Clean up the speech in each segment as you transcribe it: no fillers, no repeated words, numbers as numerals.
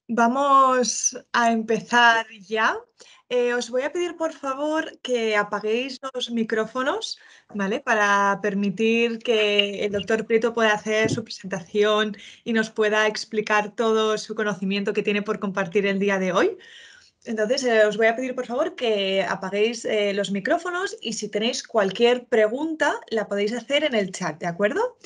Vamos a empezar ya. Os voy a pedir, por favor, que apaguéis los micrófonos, ¿vale? Para permitir que el doctor Prieto pueda hacer su presentación y nos pueda explicar todo su conocimiento que tiene por compartir el día de hoy. Entonces, os voy a pedir, por favor, que apaguéis los micrófonos y si tenéis cualquier pregunta, la podéis hacer en el chat, ¿de acuerdo?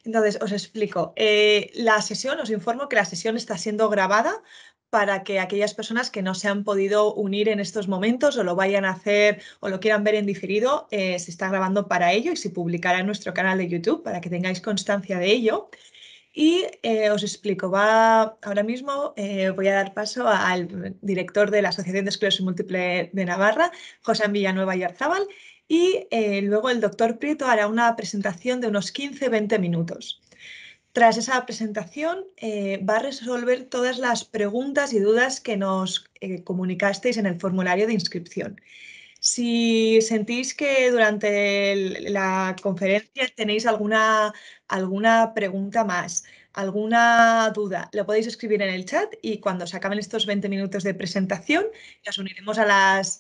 Entonces, os explico. Os informo que la sesión está siendo grabada para que aquellas personas que no se han podido unir en estos momentos o lo vayan a hacer o lo quieran ver en diferido, se está grabando para ello y se publicará en nuestro canal de YouTube para que tengáis constancia de ello. Y os explico, ahora mismo voy a dar paso al director de la Asociación de Esclerosis Múltiple de Navarra, José Villanueva y Arzábal, y luego el doctor Prieto hará una presentación de unos 15-20 minutos. Tras esa presentación, va a resolver todas las preguntas y dudas que nos comunicasteis en el formulario de inscripción. Si sentís que durante la conferencia tenéis alguna pregunta más, alguna duda, lo podéis escribir en el chat y cuando se acaben estos 20 minutos de presentación, nos uniremos a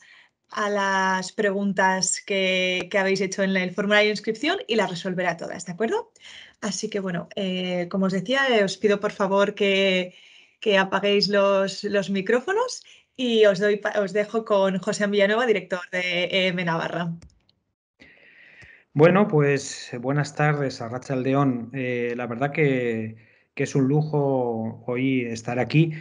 las preguntas que habéis hecho en el formulario de inscripción y las resolverá todas, ¿de acuerdo? Así que bueno, como os decía, os pido por favor que apaguéis los micrófonos y os dejo con José Villanueva, director de EM Navarra. Bueno, pues buenas tardes, Arratsaldeon. La verdad que es un lujo hoy estar aquí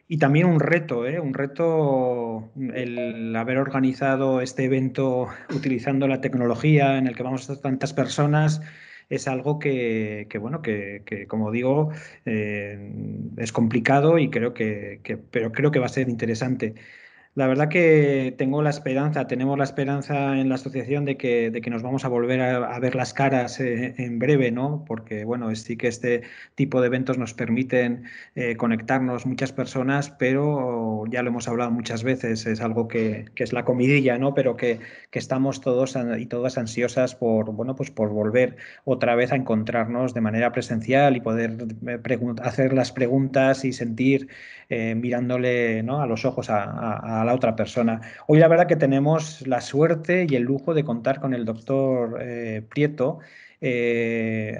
y también un reto, un reto el haber organizado este evento utilizando la tecnología en el que vamos a estar tantas personas. Es algo bueno, que, como digo, es complicado y pero creo que va a ser interesante. La verdad que tenemos la esperanza en la asociación de que nos vamos a volver a ver las caras en breve, ¿no? Porque, bueno, sí que este tipo de eventos nos permiten conectarnos muchas personas, pero ya lo hemos hablado muchas veces, es algo que es la comidilla, ¿no? Pero que estamos todos y todas ansiosas por, bueno, pues por volver otra vez a encontrarnos de manera presencial y poder hacer las preguntas y sentir mirándole, ¿no?, a los ojos a la otra persona. Hoy la verdad que tenemos la suerte y el lujo de contar con el doctor Prieto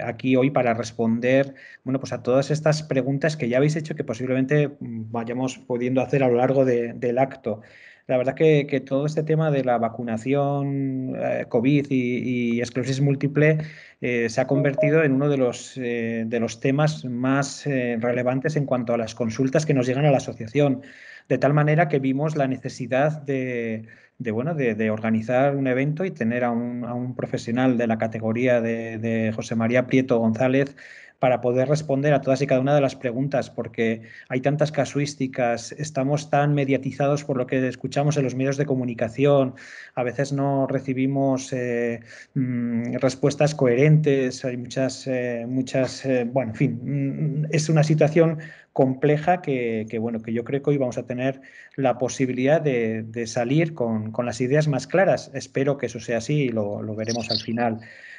aquí hoy para responder, bueno, pues a todas estas preguntas que ya habéis hecho que posiblemente vayamos pudiendo hacer a lo largo del acto. La verdad que todo este tema de la vacunación COVID y esclerosis múltiple se ha convertido en uno de los temas más relevantes en cuanto a las consultas que nos llegan a la asociación, de tal manera que vimos la necesidad de organizar un evento y tener a un profesional de la categoría de José María Prieto González para poder responder a todas y cada una de las preguntas, porque hay tantas casuísticas, estamos tan mediatizados por lo que escuchamos en los medios de comunicación, a veces no recibimos respuestas coherentes, hay bueno, en fin, es una situación compleja bueno, que yo creo que hoy vamos a tener la posibilidad de salir con las ideas más claras. Espero que eso sea así y lo veremos al final.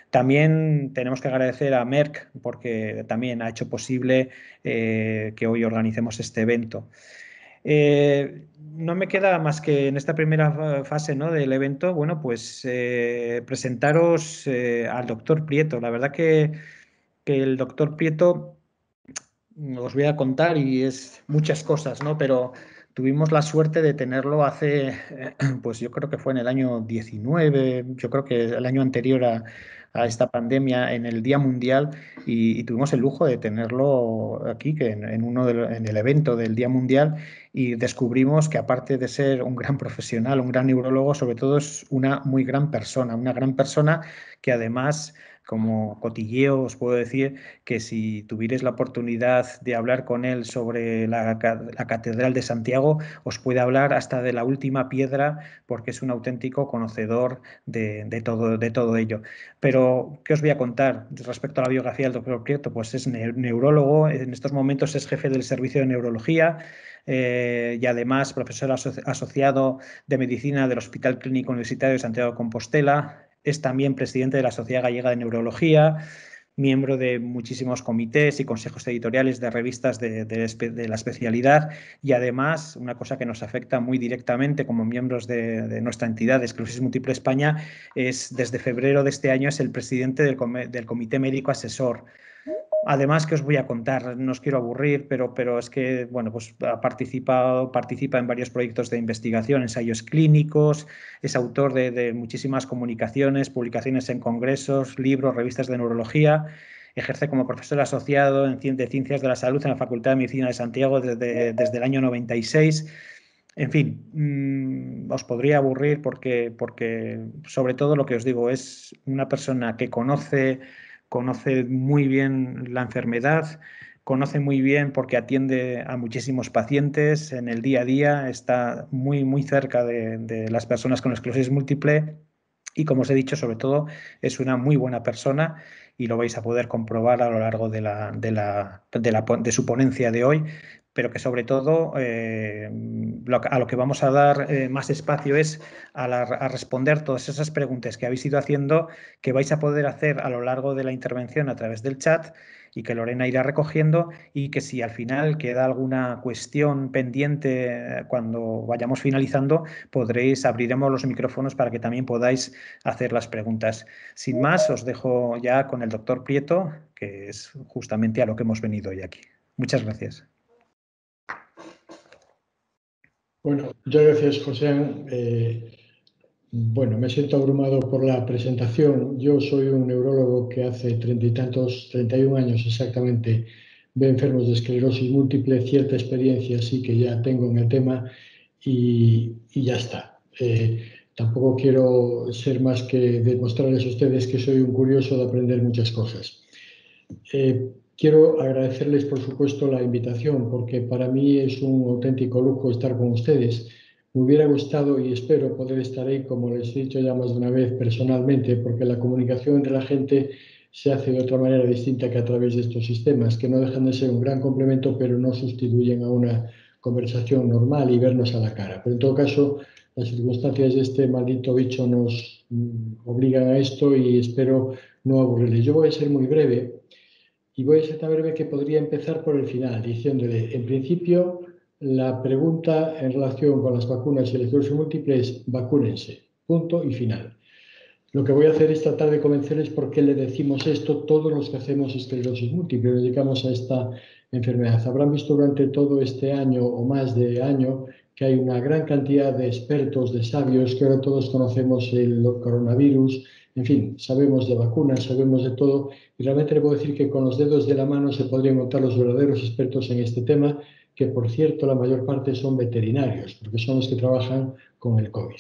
También tenemos que agradecer a Merck porque también ha hecho posible que hoy organicemos este evento. No me queda más que en esta primera fase, ¿no?, del evento, bueno, pues presentaros al doctor Prieto. La verdad que el doctor Prieto os voy a contar y es muchas cosas, ¿no? Pero tuvimos la suerte de tenerlo hace, pues yo creo que fue en el año 19, yo creo que el año anterior a esta pandemia, en el Día Mundial, y tuvimos el lujo de tenerlo aquí, que en el evento del Día Mundial, y descubrimos que aparte de ser un gran profesional, un gran neurólogo, sobre todo es una gran persona que además, como cotilleo, os puedo decir que si tuvierais la oportunidad de hablar con él sobre la Catedral de Santiago, os puede hablar hasta de la última piedra, porque es un auténtico conocedor de todo ello. Pero, ¿qué os voy a contar respecto a la biografía del doctor Prieto? Pues es neurólogo, en estos momentos es jefe del servicio de neurología y además profesor asociado de medicina del Hospital Clínico Universitario de Santiago de Compostela. Es también presidente de la Sociedad Gallega de Neurología. miembro de muchísimos comités y consejos editoriales de revistas de la especialidad y además, una cosa que nos afecta muy directamente como miembros de nuestra entidad de Esclerosis Múltiple España es, desde febrero de este año, es el presidente del Comité Médico Asesor. Además, que os voy a contar, no os quiero aburrir, pero es que, bueno, pues participa en varios proyectos de investigación, ensayos clínicos, es autor de muchísimas comunicaciones, publicaciones en congresos, libros, revistas de neurología, ejerce como profesor asociado de Ciencias de la Salud en la Facultad de Medicina de Santiago desde el año 96. En fin, os podría aburrir porque, sobre todo, lo que os digo, es una persona que conoce muy bien la enfermedad, conoce muy bien porque atiende a muchísimos pacientes en el día a día, está muy, muy cerca de las personas con esclerosis múltiple y, como os he dicho, sobre todo, es una muy buena persona y lo vais a poder comprobar a lo largo de su ponencia de hoy, pero que sobre todo a lo que vamos a dar más espacio es a responder todas esas preguntas que habéis ido haciendo, que vais a poder hacer a lo largo de la intervención a través del chat y que Lorena irá recogiendo, y que si al final queda alguna cuestión pendiente cuando vayamos finalizando, abriremos los micrófonos para que también podáis hacer las preguntas. Sin más, os dejo ya con el doctor Prieto, que es justamente a lo que hemos venido hoy aquí. Muchas gracias. Bueno, muchas gracias, José. Bueno, me siento abrumado por la presentación. Yo soy un neurólogo que hace 31 años exactamente, ve enfermos de esclerosis múltiple, cierta experiencia sí que ya tengo en el tema y ya está. Tampoco quiero ser más que demostrarles a ustedes que soy un curioso de aprender muchas cosas. Quiero agradecerles, por supuesto, la invitación, porque para mí es un auténtico lujo estar con ustedes. Me hubiera gustado y espero poder estar ahí, como les he dicho ya más de una vez, personalmente, porque la comunicación entre la gente se hace de otra manera distinta que a través de estos sistemas, que no dejan de ser un gran complemento, pero no sustituyen a una conversación normal y vernos a la cara. Pero en todo caso, las circunstancias de este maldito bicho nos obligan a esto y espero no aburrirles. Yo voy a ser muy breve. Y voy a ser tan breve que podría empezar por el final, diciéndole, en principio, la pregunta en relación con las vacunas y el esclerosis múltiple es vacúnense, punto y final. Lo que voy a hacer es tratar de convencerles por qué le decimos esto todos los que hacemos esclerosis múltiple, nos dedicamos a esta enfermedad. Habrán visto durante todo este año o más de año que hay una gran cantidad de expertos, de sabios, que ahora todos conocemos el coronavirus, en fin, sabemos de vacunas, sabemos de todo, y realmente le puedo decir que con los dedos de la mano se podrían contar los verdaderos expertos en este tema, que por cierto la mayor parte son veterinarios, porque son los que trabajan con el COVID.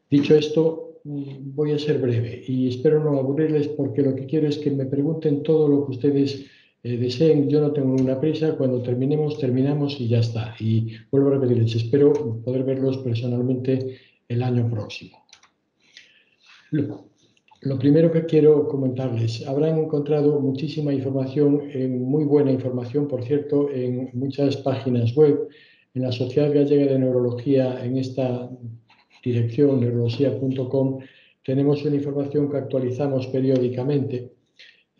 Dicho esto, voy a ser breve y espero no aburrirles porque lo que quiero es que me pregunten todo lo que ustedes deseen. Yo no tengo ninguna prisa, cuando terminemos, terminamos y ya está. Y vuelvo a repetirles, espero poder verlos personalmente el año próximo. Lo primero que quiero comentarles, habrán encontrado muchísima información, muy buena información, por cierto, en muchas páginas web, en la Sociedad Gallega de Neurología, en esta dirección, neurología.com, tenemos una información que actualizamos periódicamente.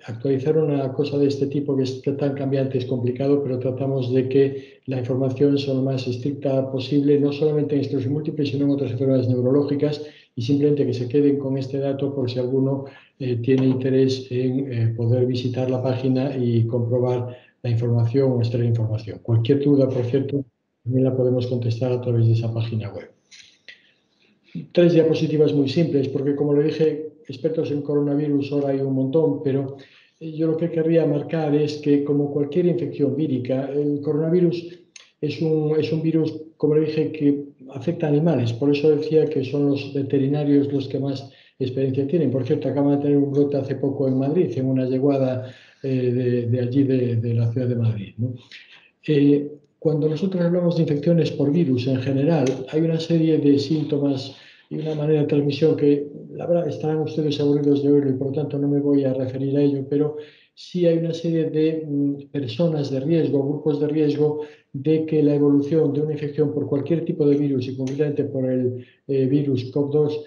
Actualizar una cosa de este tipo que es tan cambiante es complicado, pero tratamos de que la información sea lo más estricta posible, no solamente en esclerosis múltiple, sino en otras enfermedades neurológicas, y simplemente que se queden con este dato por si alguno tiene interés en poder visitar la página y comprobar la información o extraer información. Cualquier duda, por cierto, también la podemos contestar a través de esa página web. 3 diapositivas muy simples, porque como le dije, expertos en coronavirus ahora hay un montón, pero yo lo que querría marcar es que, como cualquier infección vírica, el coronavirus es un virus, como le dije, que afecta a animales. Por eso decía que son los veterinarios los que más experiencia tienen. Por cierto, acaban de tener un brote hace poco en Madrid, en una yeguada de allí, de la ciudad de Madrid, ¿no? Cuando nosotros hablamos de infecciones por virus en general, hay una serie de síntomas y una manera de transmisión que, la verdad, estarán ustedes aburridos de oírlo y por lo tanto no me voy a referir a ello, pero sí hay una serie de personas de riesgo, grupos de riesgo, de que la evolución de una infección por cualquier tipo de virus y concretamente por el virus COV2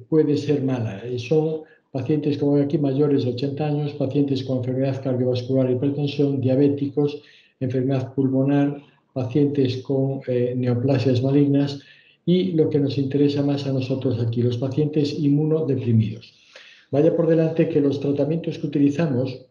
puede ser mala. Son pacientes, como aquí, mayores de 80 años, pacientes con enfermedad cardiovascular, hipertensión, diabéticos, enfermedad pulmonar, pacientes con neoplasias malignas y lo que nos interesa más a nosotros aquí, los pacientes inmunodeprimidos. Vaya por delante que los tratamientos que utilizamos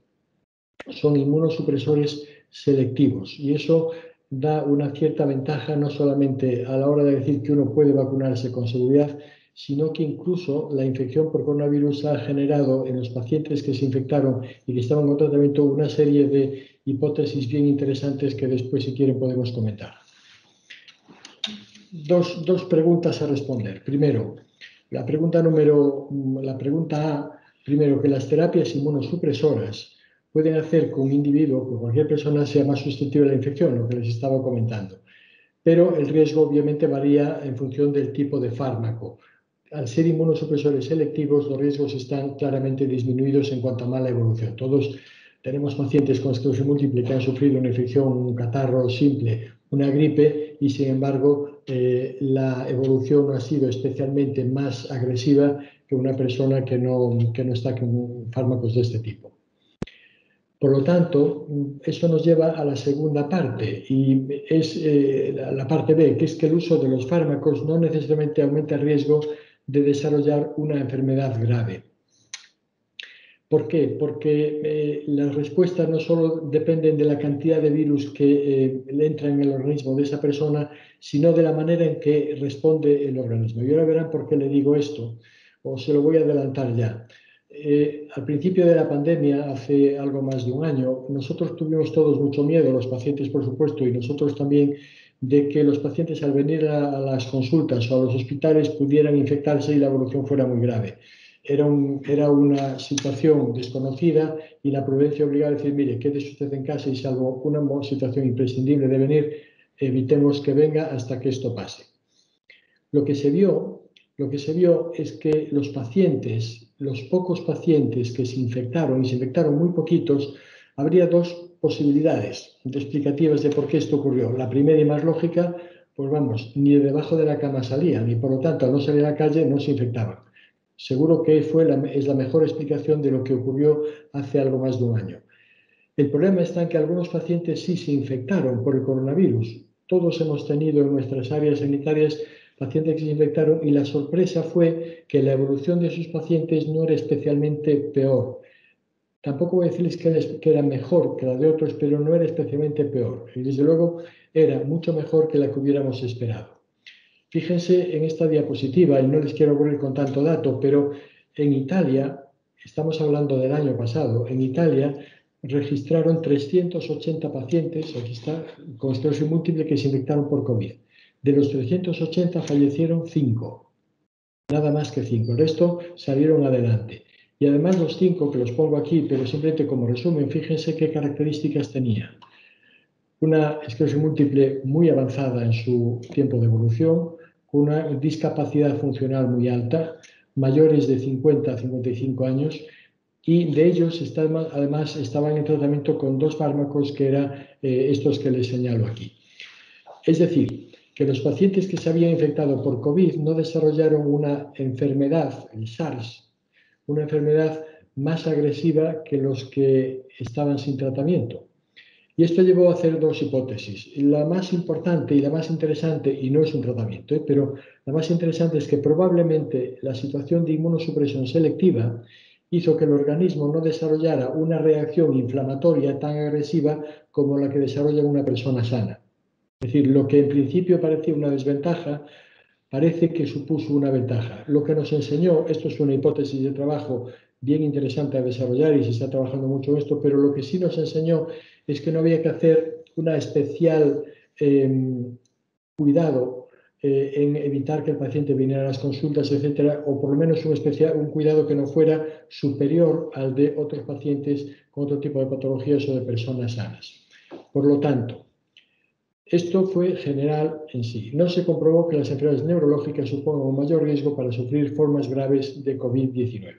son inmunosupresores selectivos y eso da una cierta ventaja no solamente a la hora de decir que uno puede vacunarse con seguridad, sino que incluso la infección por coronavirus ha generado en los pacientes que se infectaron y que estaban con tratamiento una serie de hipótesis bien interesantes que después, si quieren, podemos comentar. Dos preguntas a responder. Primero, la pregunta A, primero, que las terapias inmunosupresoras pueden hacer que un individuo, que cualquier persona, sea más susceptible a la infección, lo que les estaba comentando. Pero el riesgo obviamente varía en función del tipo de fármaco. Al ser inmunosupresores selectivos, los riesgos están claramente disminuidos en cuanto a mala evolución. Todos tenemos pacientes con esclerosis múltiple que han sufrido una infección, un catarro simple, una gripe, y sin embargo la evolución ha sido especialmente más agresiva que una persona que no está con fármacos de este tipo. Por lo tanto, eso nos lleva a la segunda parte, y es la parte B, que es que el uso de los fármacos no necesariamente aumenta el riesgo de desarrollar una enfermedad grave. ¿Por qué? Porque las respuestas no solo dependen de la cantidad de virus que le entra en el organismo de esa persona, sino de la manera en que responde el organismo. Y ahora verán por qué le digo esto, o se lo voy a adelantar ya. Al principio de la pandemia, hace algo más de un año, nosotros tuvimos todos mucho miedo, los pacientes por supuesto, y nosotros también, de que los pacientes al venir a las consultas o a los hospitales pudieran infectarse y la evolución fuera muy grave. Era una situación desconocida y la prudencia obligaba a decir, mire, quédese usted en casa y salvo una situación imprescindible de venir, evitemos que venga hasta que esto pase. Lo que se vio es que los pacientes, los pocos pacientes que se infectaron, y se infectaron muy poquitos, habría dos posibilidades explicativas de por qué esto ocurrió. La primera y más lógica, pues vamos, ni de debajo de la cama salían y por lo tanto al no salir a la calle no se infectaban. Seguro que es la mejor explicación de lo que ocurrió hace algo más de un año. El problema está en que algunos pacientes sí se infectaron por el coronavirus. Todos hemos tenido en nuestras áreas sanitarias pacientes que se infectaron y la sorpresa fue que la evolución de esos pacientes no era especialmente peor. Tampoco voy a decirles que era mejor que la de otros, pero no era especialmente peor. Y desde luego era mucho mejor que la que hubiéramos esperado. Fíjense en esta diapositiva, y no les quiero aburrir con tanto dato, pero en Italia, estamos hablando del año pasado, en Italia registraron 380 pacientes, aquí está, con esclerosis múltiple que se infectaron por COVID. De los 380 fallecieron 5, nada más que 5, el resto salieron adelante. Y además los 5, que los pongo aquí, pero simplemente como resumen, fíjense qué características tenían. Una esclerosis múltiple muy avanzada en su tiempo de evolución, con una discapacidad funcional muy alta, mayores de 50 a 55 años, y de ellos además estaban en tratamiento con 2 fármacos que eran estos que les señalo aquí. Es decir, que los pacientes que se habían infectado por COVID no desarrollaron una enfermedad, el SARS, una enfermedad más agresiva que los que estaban sin tratamiento. Y esto llevó a hacer 2 hipótesis. La más importante y la más interesante, y no es un tratamiento, pero la más interesante es que probablemente la situación de inmunosupresión selectiva hizo que el organismo no desarrollara una reacción inflamatoria tan agresiva como la que desarrolla una persona sana. Es decir, lo que en principio parecía una desventaja, parece que supuso una ventaja. Lo que nos enseñó, esto es una hipótesis de trabajo bien interesante a desarrollar y se está trabajando mucho en esto, pero lo que sí nos enseñó es que no había que hacer una especial cuidado en evitar que el paciente viniera a las consultas, etcétera, o por lo menos un cuidado que no fuera superior al de otros pacientes con otro tipo de patologías o de personas sanas. Por lo tanto, esto fue general en sí. No se comprobó que las enfermedades neurológicas supongan un mayor riesgo para sufrir formas graves de COVID-19.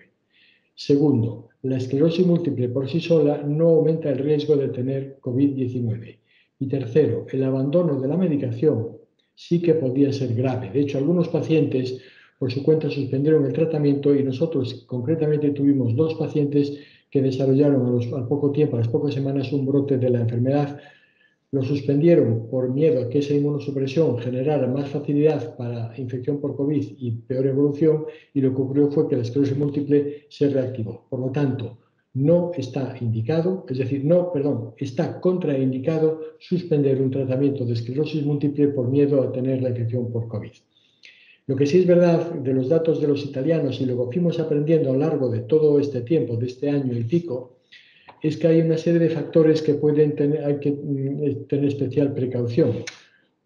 Segundo, la esclerosis múltiple por sí sola no aumenta el riesgo de tener COVID-19. Y tercero, el abandono de la medicación sí que podía ser grave. De hecho, algunos pacientes por su cuenta suspendieron el tratamiento y nosotros concretamente tuvimos 2 pacientes que desarrollaron al poco tiempo, a las pocas semanas, un brote de la enfermedad. Lo suspendieron por miedo a que esa inmunosupresión generara más facilidad para infección por COVID y peor evolución, y lo que ocurrió fue que la esclerosis múltiple se reactivó. Por lo tanto, no está indicado, es decir, está contraindicado suspender un tratamiento de esclerosis múltiple por miedo a tener la infección por COVID. Lo que sí es verdad de los datos de los italianos, y luego fuimos aprendiendo a lo largo de todo este tiempo, de este año y pico, es que hay una serie de factores que hay que tener especial precaución.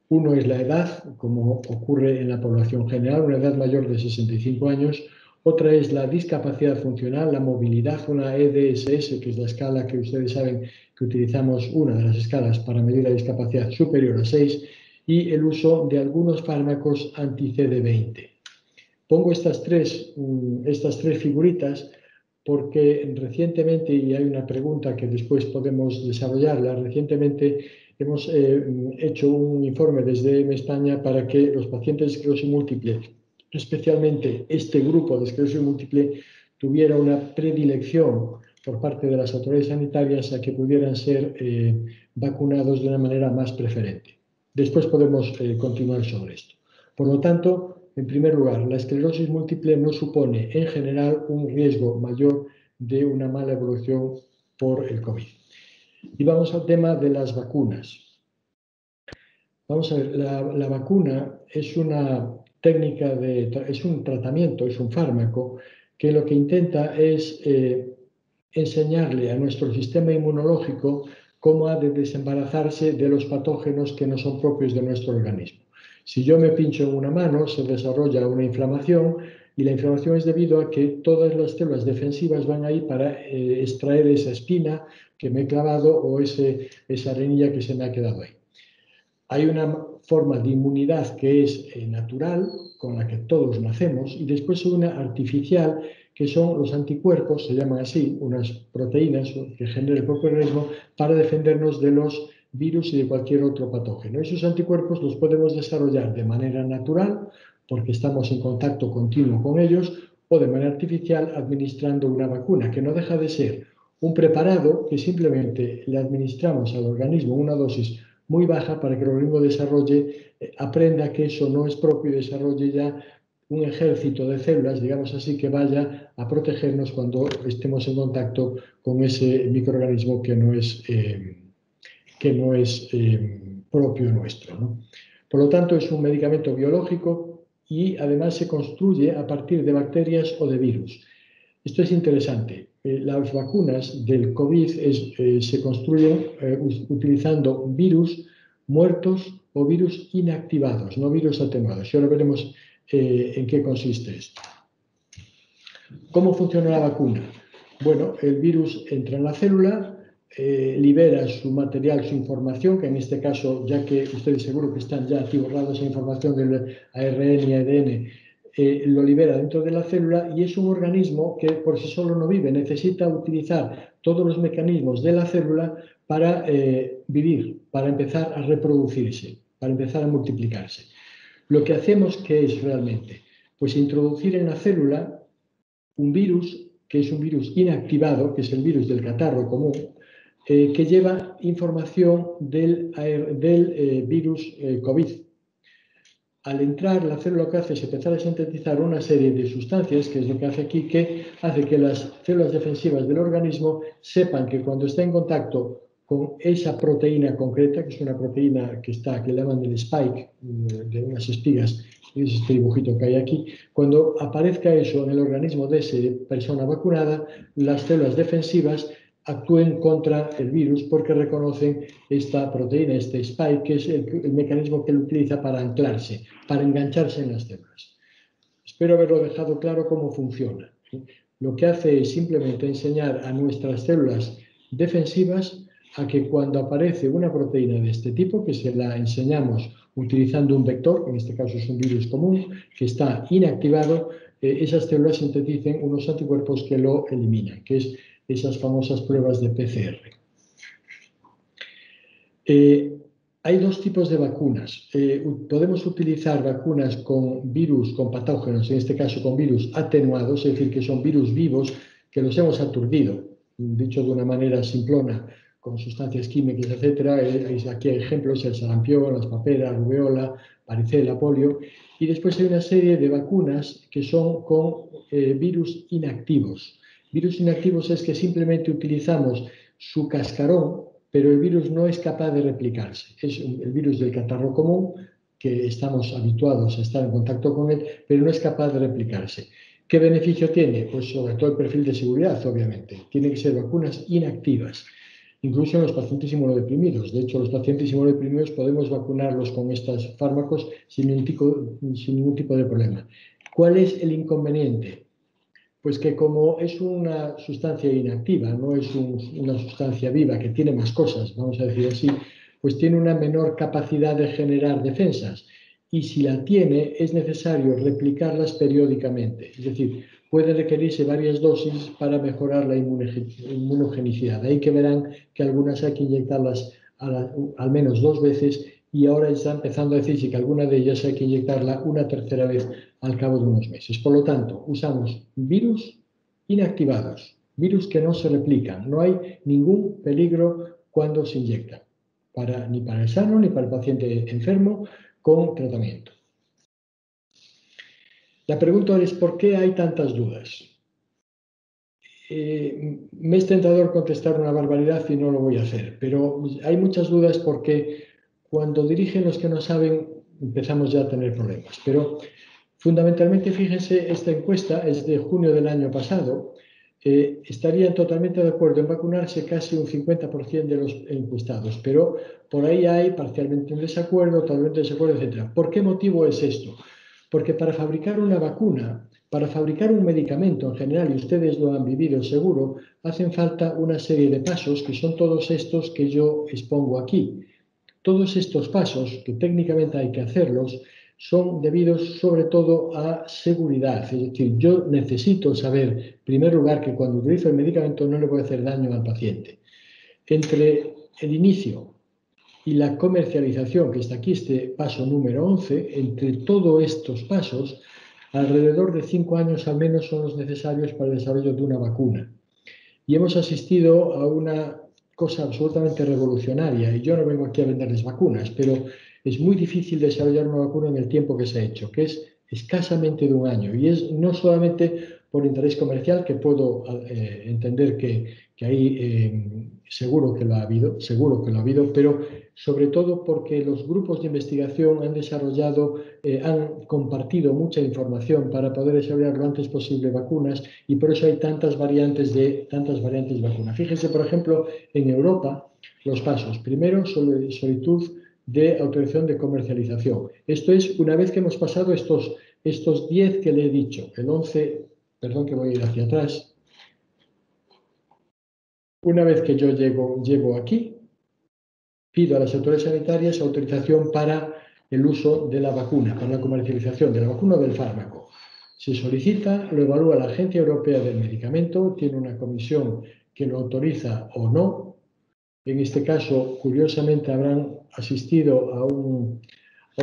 Uno es la edad, como ocurre en la población general, una edad mayor de 65 años. Otra es la discapacidad funcional, la movilidad, una EDSS, que es la escala que ustedes saben que utilizamos, una de las escalas para medir la discapacidad superior a 6, y el uso de algunos fármacos anti-CD20. Pongo estas tres figuritas porque recientemente, y hay una pregunta que después podemos desarrollarla, recientemente hemos hecho un informe desde España para que los pacientes de esclerosis múltiple, especialmente este grupo de esclerosis múltiple, tuviera una predilección por parte de las autoridades sanitarias a que pudieran ser vacunados de una manera más preferente. Después podemos continuar sobre esto. Por lo tanto, en primer lugar, la esclerosis múltiple no supone en general un riesgo mayor de una mala evolución por el COVID. Y vamos al tema de las vacunas. Vamos a ver, la vacuna es una técnica, es un tratamiento, es un fármaco que lo que intenta es enseñarle a nuestro sistema inmunológico cómo ha de desembarazarse de los patógenos que no son propios de nuestro organismo. Si yo me pincho en una mano, se desarrolla una inflamación, y la inflamación es debido a que todas las células defensivas van ahí para extraer esa espina que me he clavado o esa arenilla que se me ha quedado ahí. Hay una forma de inmunidad que es natural, con la que todos nacemos, y después una artificial, que son los anticuerpos, se llaman así, unas proteínas que genera el propio organismo para defendernos de los virus y de cualquier otro patógeno. Esos anticuerpos los podemos desarrollar de manera natural, porque estamos en contacto continuo con ellos, o de manera artificial administrando una vacuna, que no deja de ser un preparado que simplemente le administramos al organismo una dosis muy baja para que el organismo aprenda que eso no es propio y desarrolle ya un ejército de células, digamos así, que vaya a protegernos cuando estemos en contacto con ese microorganismo que no es propio nuestro, ¿no? Por lo tanto, es un medicamento biológico y además se construye a partir de bacterias o de virus. Esto es interesante. Las vacunas del COVID se construyen utilizando virus muertos o virus inactivados, no virus atenuados. Y ahora veremos en qué consiste esto. ¿Cómo funciona la vacuna? Bueno, el virus entra en la célula, libera su material, su información, que en este caso, ya que ustedes seguro que están ya atiborrados esa información del ARN y ADN, lo libera dentro de la célula, y es un organismo que por sí solo no vive, necesita utilizar todos los mecanismos de la célula para vivir, para empezar a reproducirse, para empezar a multiplicarse. Lo que hacemos, ¿qué es realmente? Pues introducir en la célula un virus, que es un virus inactivado, que es el virus del catarro común, que lleva información del virus COVID. Al entrar, la célula lo que hace es empezar a sintetizar una serie de sustancias, que es lo que hace aquí, que hace que las células defensivas del organismo sepan que cuando está en contacto con esa proteína concreta, que es una proteína que le llaman el spike, de unas espigas, es este dibujito que hay aquí, cuando aparezca eso en el organismo de esa persona vacunada, las células defensivas actúen contra el virus porque reconocen esta proteína, este spike, que es el mecanismo que él utiliza para anclarse, para engancharse en las células. Espero haberlo dejado claro cómo funciona. Lo que hace es simplemente enseñar a nuestras células defensivas a que cuando aparece una proteína de este tipo, que se la enseñamos utilizando un vector, en este caso es un virus común, que está inactivado, esas células sinteticen unos anticuerpos que lo eliminan, que es esas famosas pruebas de PCR. Hay dos tipos de vacunas. Podemos utilizar vacunas con virus, con patógenos, en este caso con virus atenuados, es decir, que son virus vivos que los hemos aturdido, dicho de una manera simplona, con sustancias químicas, etc. Aquí hay ejemplos: el sarampión, las paperas, rubeola, varicela, polio. Y después hay una serie de vacunas que son con virus inactivos. Virus inactivos es que simplemente utilizamos su cascarón, pero el virus no es capaz de replicarse. Es el virus del catarro común, que estamos habituados a estar en contacto con él, pero no es capaz de replicarse. ¿Qué beneficio tiene? Pues sobre todo el perfil de seguridad, obviamente. Tienen que ser vacunas inactivas, incluso en los pacientes inmunodeprimidos. De hecho, los pacientes inmunodeprimidos podemos vacunarlos con estos fármacos sin ningún tipo de problema. ¿Cuál es el inconveniente? Pues que como es una sustancia inactiva, no es una sustancia viva que tiene más cosas, vamos a decir así, pues tiene una menor capacidad de generar defensas. Y si la tiene, es necesario replicarlas periódicamente. Es decir, puede requerirse varias dosis para mejorar la inmunogenicidad. De ahí que verán que algunas hay que inyectarlas al menos 2 veces, y ahora está empezando a decirse que alguna de ellas hay que inyectarla una tercera vez al cabo de unos meses. Por lo tanto, usamos virus inactivados, virus que no se replican. No hay ningún peligro cuando se inyecta, ni para el sano ni para el paciente enfermo con tratamiento. La pregunta es: ¿por qué hay tantas dudas? Me es tentador contestar una barbaridad y no lo voy a hacer, pero hay muchas dudas porque cuando dirigen los que no saben empezamos ya a tener problemas. Pero fundamentalmente, fíjense, esta encuesta es de junio del año pasado. Estarían totalmente de acuerdo en vacunarse casi un 50% de los encuestados, pero por ahí hay parcialmente un desacuerdo, totalmente desacuerdo, etc. ¿Por qué motivo es esto? Porque para fabricar una vacuna, para fabricar un medicamento en general, y ustedes lo han vivido seguro, hacen falta una serie de pasos que son todos estos que yo expongo aquí. Todos estos pasos, que técnicamente hay que hacerlos, son debidos sobre todo a seguridad. Es decir, yo necesito saber, en primer lugar, que cuando utilizo el medicamento no le voy a hacer daño al paciente. Entre el inicio y la comercialización, que está aquí, este paso número 11, entre todos estos pasos, alrededor de 5 años al menos son los necesarios para el desarrollo de una vacuna. Y hemos asistido a una cosa absolutamente revolucionaria, y yo no vengo aquí a venderles vacunas, pero es muy difícil desarrollar una vacuna en el tiempo que se ha hecho, que es escasamente de 1 año, y es no solamente por interés comercial, que puedo entender que ahí seguro que lo ha habido, pero sobre todo porque los grupos de investigación han desarrollado, han compartido mucha información para poder desarrollar lo antes posible vacunas, y por eso hay tantas variantes de vacuna. Fíjense, por ejemplo, en Europa, los pasos. Primero, solicitud de autorización de comercialización. Esto es una vez que hemos pasado estos 10 que le he dicho, el 11, perdón que voy a ir hacia atrás. Una vez que yo llego aquí, pido a las autoridades sanitarias autorización para el uso de la vacuna, para la comercialización de la vacuna o del fármaco. Se solicita, lo evalúa la Agencia Europea del Medicamento, tiene una comisión que lo autoriza o no. En este caso, curiosamente, habrán asistido a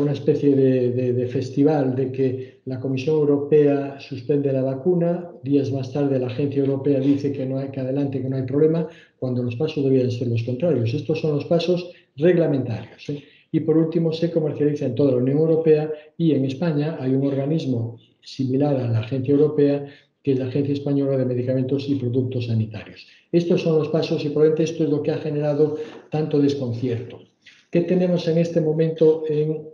una especie de festival de que la Comisión Europea suspende la vacuna. Días más tarde, la Agencia Europea dice que no hay que adelante, que no hay problema, cuando los pasos debían ser los contrarios. Estos son los pasos reglamentarios. Y por último, se comercializa en toda la Unión Europea, y en España hay un organismo similar a la Agencia Europea, que es la Agencia Española de Medicamentos y Productos Sanitarios. Estos son los pasos, y probablemente esto es lo que ha generado tanto desconcierto. ¿Qué tenemos en este momento en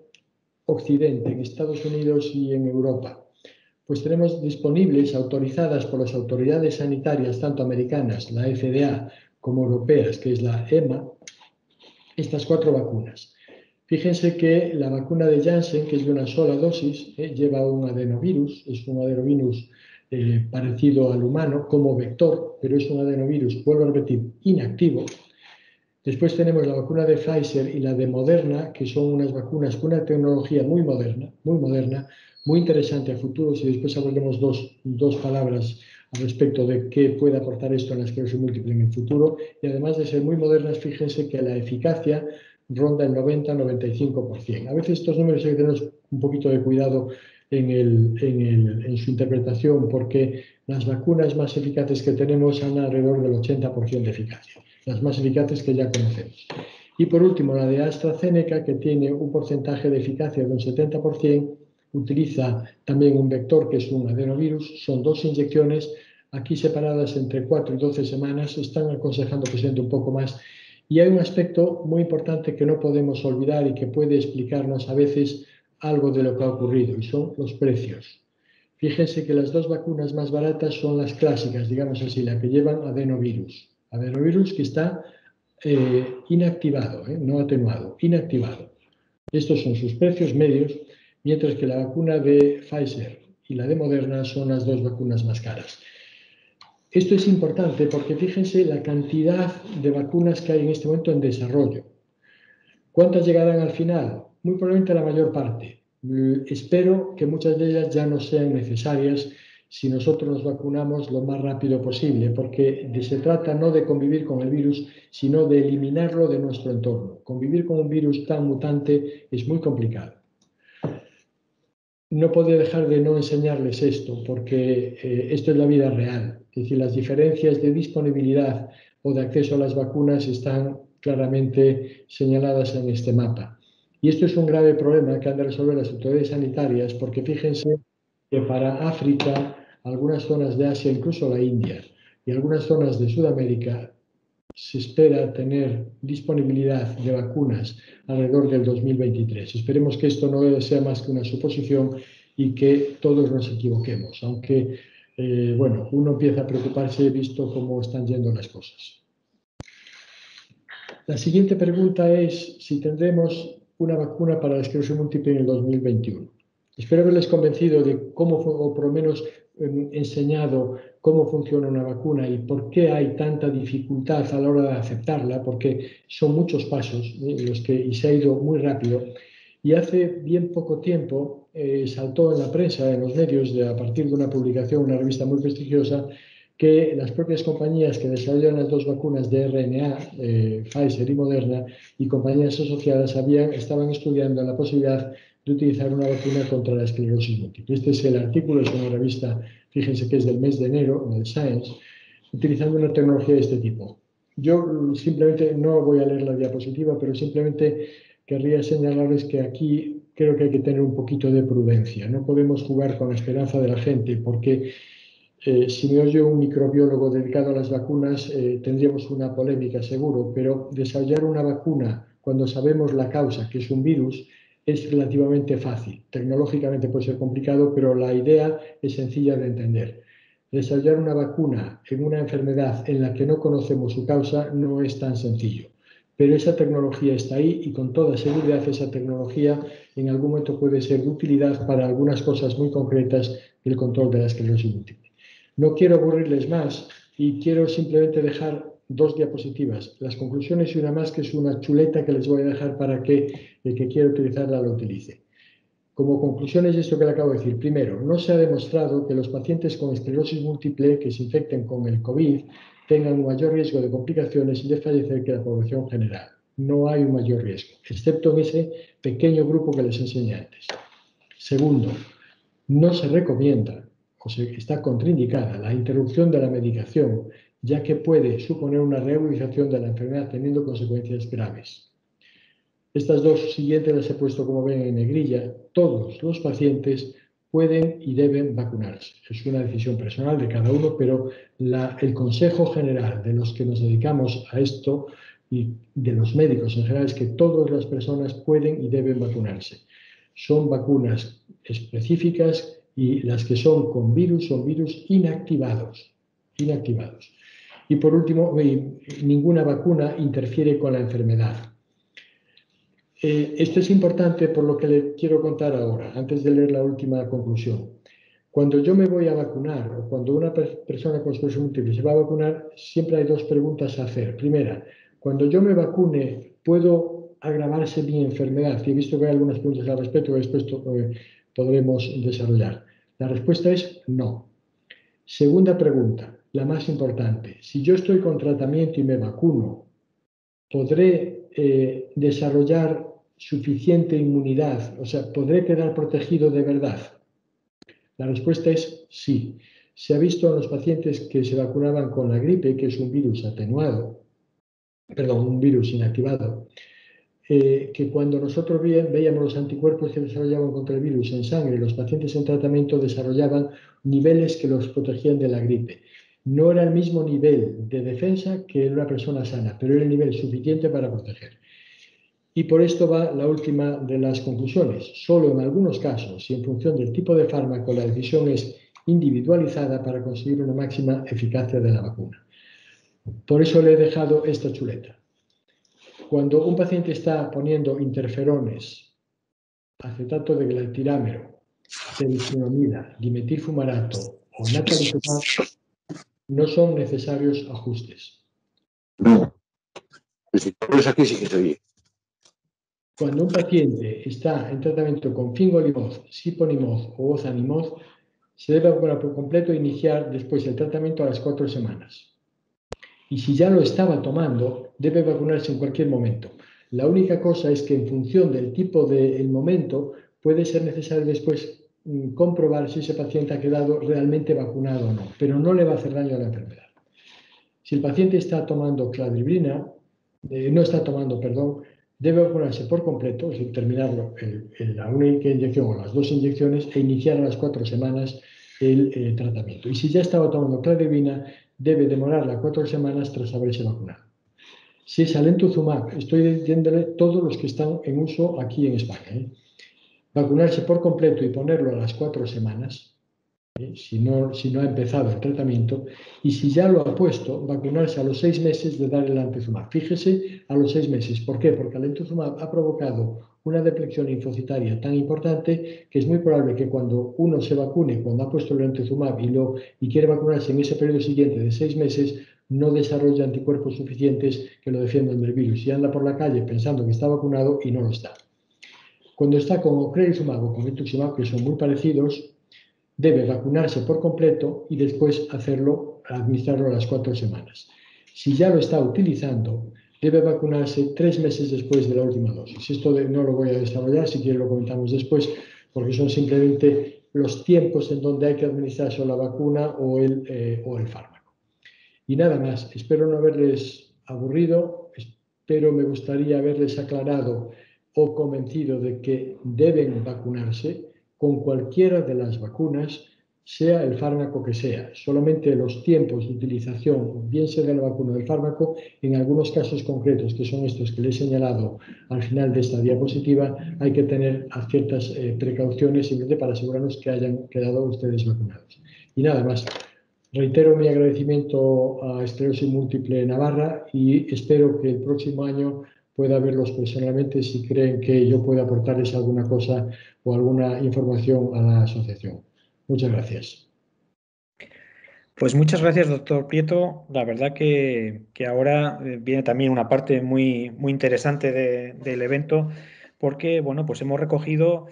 Occidente, en Estados Unidos y en Europa? Pues tenemos disponibles, autorizadas por las autoridades sanitarias, tanto americanas, la FDA, como europeas, que es la EMA, estas 4 vacunas. Fíjense que la vacuna de Janssen, que es de una sola dosis, lleva un adenovirus, es un adenovirus parecido al humano como vector, pero es un adenovirus, vuelvo a repetir, inactivo. Después tenemos la vacuna de Pfizer y la de Moderna, que son unas vacunas con una tecnología muy moderna, muy interesante a futuro. Si después hablaremos dos palabras al respecto de qué puede aportar esto en la esclerosis múltiple en el futuro. Y además de ser muy modernas, fíjense que la eficacia ronda el 90-95%. A veces estos números hay que tener un poquito de cuidado en su interpretación, porque las vacunas más eficaces que tenemos han alrededor del 80% de eficacia, las más eficaces que ya conocemos. Y por último, la de AstraZeneca, que tiene un porcentaje de eficacia de un 70%, utiliza también un vector que es un adenovirus, son 2 inyecciones, aquí separadas entre 4 y 12 semanas, están aconsejando que sean un poco más. Y hay un aspecto muy importante que no podemos olvidar y que puede explicarnos a veces algo de lo que ha ocurrido, y son los precios. Fíjense que las 2 vacunas más baratas son las clásicas, digamos así, la que llevan adenovirus. Adenovirus que está inactivado, no atenuado, inactivado. Estos son sus precios medios, mientras que la vacuna de Pfizer y la de Moderna son las 2 vacunas más caras. Esto es importante porque fíjense la cantidad de vacunas que hay en este momento en desarrollo. ¿Cuántas llegarán al final? Muy probablemente la mayor parte. Espero que muchas de ellas ya no sean necesarias si nosotros nos vacunamos lo más rápido posible, porque se trata no de convivir con el virus, sino de eliminarlo de nuestro entorno. Convivir con un virus tan mutante es muy complicado. No puedo dejar de no enseñarles esto, porque esto es la vida real. Es decir, las diferencias de disponibilidad o de acceso a las vacunas están claramente señaladas en este mapa. Y esto es un grave problema que han de resolver las autoridades sanitarias, porque fíjense que para África, algunas zonas de Asia, incluso la India, y algunas zonas de Sudamérica, se espera tener disponibilidad de vacunas alrededor del 2023. Esperemos que esto no sea más que una suposición y que todos nos equivoquemos, aunque, bueno, uno empieza a preocuparse visto cómo están yendo las cosas. La siguiente pregunta es si tendremos una vacuna para la esclerosis múltiple en el 2021. Espero haberles convencido de cómo, o por lo menos enseñado cómo funciona una vacuna y por qué hay tanta dificultad a la hora de aceptarla, porque son muchos pasos y se ha ido muy rápido. Y hace bien poco tiempo saltó en la prensa, en los medios, a partir de una publicación, una revista muy prestigiosa, que las propias compañías que desarrollan las 2 vacunas de RNA, Pfizer y Moderna, y compañías asociadas estaban estudiando la posibilidad de utilizar una vacuna contra la esclerosis múltiple. Este es el artículo, es una revista, fíjense que es del mes de enero, en el Science, utilizando una tecnología de este tipo. Yo simplemente no voy a leer la diapositiva, pero simplemente querría señalarles que aquí creo que hay que tener un poquito de prudencia. No podemos jugar con la esperanza de la gente, porque si me oye un microbiólogo dedicado a las vacunas, tendríamos una polémica seguro, pero desarrollar una vacuna cuando sabemos la causa, que es un virus, es relativamente fácil. Tecnológicamente puede ser complicado, pero la idea es sencilla de entender. Desarrollar una vacuna en una enfermedad en la que no conocemos su causa no es tan sencillo. Pero esa tecnología está ahí y con toda seguridad esa tecnología en algún momento puede ser de utilidad para algunas cosas muy concretas del control de la esclerosis múltiple. No quiero aburrirles más y quiero simplemente dejar 2 diapositivas, las conclusiones y una más que es una chuleta que les voy a dejar para que el que quiera utilizarla lo utilice. Como conclusiones de esto que le acabo de decir, primero, no se ha demostrado que los pacientes con esclerosis múltiple que se infecten con el COVID tengan un mayor riesgo de complicaciones y de fallecer que la población general. No hay un mayor riesgo, excepto en ese pequeño grupo que les enseñé antes. Segundo, no se recomienda o está contraindicada la interrupción de la medicación, ya que puede suponer una reagudización de la enfermedad teniendo consecuencias graves. Estas 2 siguientes las he puesto como ven en negrilla. Todos los pacientes pueden y deben vacunarse. Es una decisión personal de cada uno, pero el consejo general de los que nos dedicamos a esto y de los médicos en general es que todas las personas pueden y deben vacunarse. Son vacunas específicas y las que son con virus son virus inactivados. Y por último, ninguna vacuna interfiere con la enfermedad. Esto es importante por lo que le quiero contar ahora, antes de leer la última conclusión. Cuando yo me voy a vacunar o cuando una persona con esclerosis múltiple se va a vacunar, siempre hay 2 preguntas a hacer. Primera, cuando yo me vacune, ¿puedo agravarse mi enfermedad? Y he visto que hay algunas preguntas al respecto que después podremos desarrollar. La respuesta es no. Segunda pregunta, la más importante. Si yo estoy con tratamiento y me vacuno, ¿podré desarrollar suficiente inmunidad? O sea, ¿podré quedar protegido de verdad? La respuesta es sí. Se ha visto en los pacientes que se vacunaban con la gripe, que es un virus atenuado, perdón, un virus inactivado, que cuando nosotros veíamos los anticuerpos que desarrollaban contra el virus en sangre, los pacientes en tratamiento desarrollaban niveles que los protegían de la gripe. No era el mismo nivel de defensa que en una persona sana, pero era el nivel suficiente para proteger. Y por esto va la última de las conclusiones. Solo en algunos casos y en función del tipo de fármaco, la decisión es individualizada para conseguir una máxima eficacia de la vacuna. Por eso le he dejado esta chuleta. Cuando un paciente está poniendo interferones, acetato de glatiramer, telicinomida, dimetilfumarato o natalizumab, no son necesarios ajustes. No. Si pones aquí sí que se oye. Cuando un paciente está en tratamiento con fingolimod, siponimod o ozanimod, se debe vacunar por completo e iniciar después el tratamiento a las 4 semanas. Y si ya lo estaba tomando, debe vacunarse en cualquier momento. La única cosa es que en función del tipo del momento puede ser necesario después comprobar si ese paciente ha quedado realmente vacunado o no, pero no le va a hacer daño a la enfermedad. Si el paciente está tomando cladribina, debe vacunarse por completo, es decir, terminarlo la única inyección o las 2 inyecciones e iniciar a las 4 semanas el tratamiento. Y si ya estaba tomando cladribina, debe demorarla 4 semanas tras haberse vacunado. Si es alentuzumab, estoy diciéndole todos los que están en uso aquí en España. Vacunarse por completo y ponerlo a las 4 semanas, si no ha empezado el tratamiento, y si ya lo ha puesto, vacunarse a los 6 meses de dar el alentuzumab. Fíjese, a los 6 meses. ¿Por qué? Porque el alentuzumab ha provocado una depleción linfocitaria tan importante que es muy probable que cuando uno se vacune, cuando ha puesto el alentuzumab y quiere vacunarse en ese periodo siguiente de 6 meses, no desarrolle anticuerpos suficientes que lo defiendan del virus y anda por la calle pensando que está vacunado y no lo está. Cuando está con ocrelizumab o con rituximab, que son muy parecidos, debe vacunarse por completo y después administrarlo a las 4 semanas. Si ya lo está utilizando, debe vacunarse 3 meses después de la última dosis. Esto no lo voy a desarrollar, si quiere lo comentamos después, porque son simplemente los tiempos en donde hay que administrarse la vacuna o el fármaco. Y nada más, espero no haberles aburrido, pero me gustaría haberles aclarado o convencido de que deben vacunarse con cualquiera de las vacunas, sea el fármaco que sea. Solamente los tiempos de utilización, bien sea de la vacuna o del fármaco, en algunos casos concretos, que son estos que les he señalado al final de esta diapositiva, hay que tener ciertas precauciones simplemente para asegurarnos que hayan quedado ustedes vacunados. Y nada más. Reitero mi agradecimiento a Esclerosis Múltiple Navarra y espero que el próximo año pueda verlos personalmente si creen que yo pueda aportarles alguna cosa o alguna información a la asociación. Muchas gracias. Pues muchas gracias, doctor Prieto. La verdad que ahora viene también una parte muy, muy interesante del evento porque, bueno, pues hemos recogido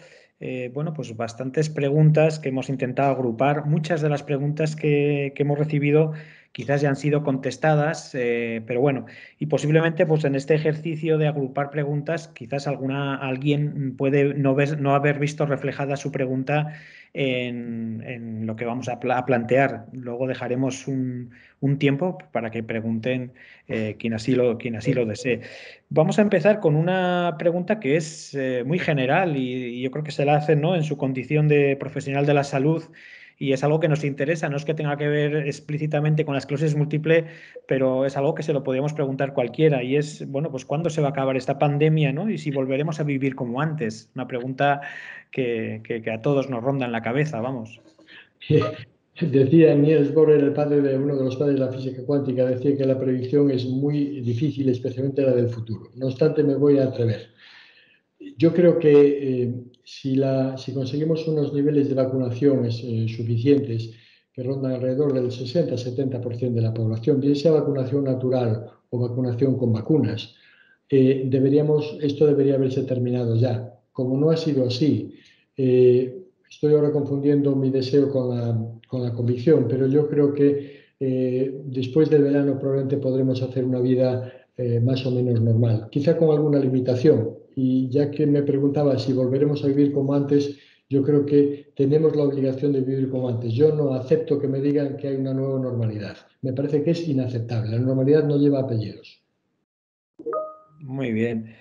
pues bastantes preguntas que hemos intentado agrupar. Muchas de las preguntas que hemos recibido quizás ya han sido contestadas, pero bueno, y posiblemente pues en este ejercicio de agrupar preguntas, quizás alguien puede no haber visto reflejada su pregunta en lo que vamos a plantear. Luego dejaremos un tiempo para que pregunten quien así lo desee. Vamos a empezar con una pregunta que es muy general y yo creo que se la hacen, ¿no?, en su condición de profesional de la salud. Y es algo que nos interesa, no es que tenga que ver explícitamente con la esclerosis múltiple, pero es algo que se lo podríamos preguntar cualquiera y es, bueno, pues ¿cuándo se va a acabar esta pandemia, ¿no? Y si volveremos a vivir como antes. Una pregunta que a todos nos ronda en la cabeza, vamos. Decía Niels Bohr, uno de los padres de la física cuántica, decía que la predicción es muy difícil, especialmente la del futuro. No obstante, me voy a atrever. Yo creo que si conseguimos unos niveles de vacunación suficientes, que rondan alrededor del 60-70% de la población, bien sea vacunación natural o vacunación con vacunas, esto debería haberse terminado ya. Como no ha sido así, estoy ahora confundiendo mi deseo con la convicción, pero yo creo que después del verano probablemente podremos hacer una vida más o menos normal, quizá con alguna limitación. Y ya que me preguntaba si volveremos a vivir como antes, yo creo que tenemos la obligación de vivir como antes. Yo no acepto que me digan que hay una nueva normalidad. Me parece que es inaceptable. La normalidad no lleva apellidos. Muy bien.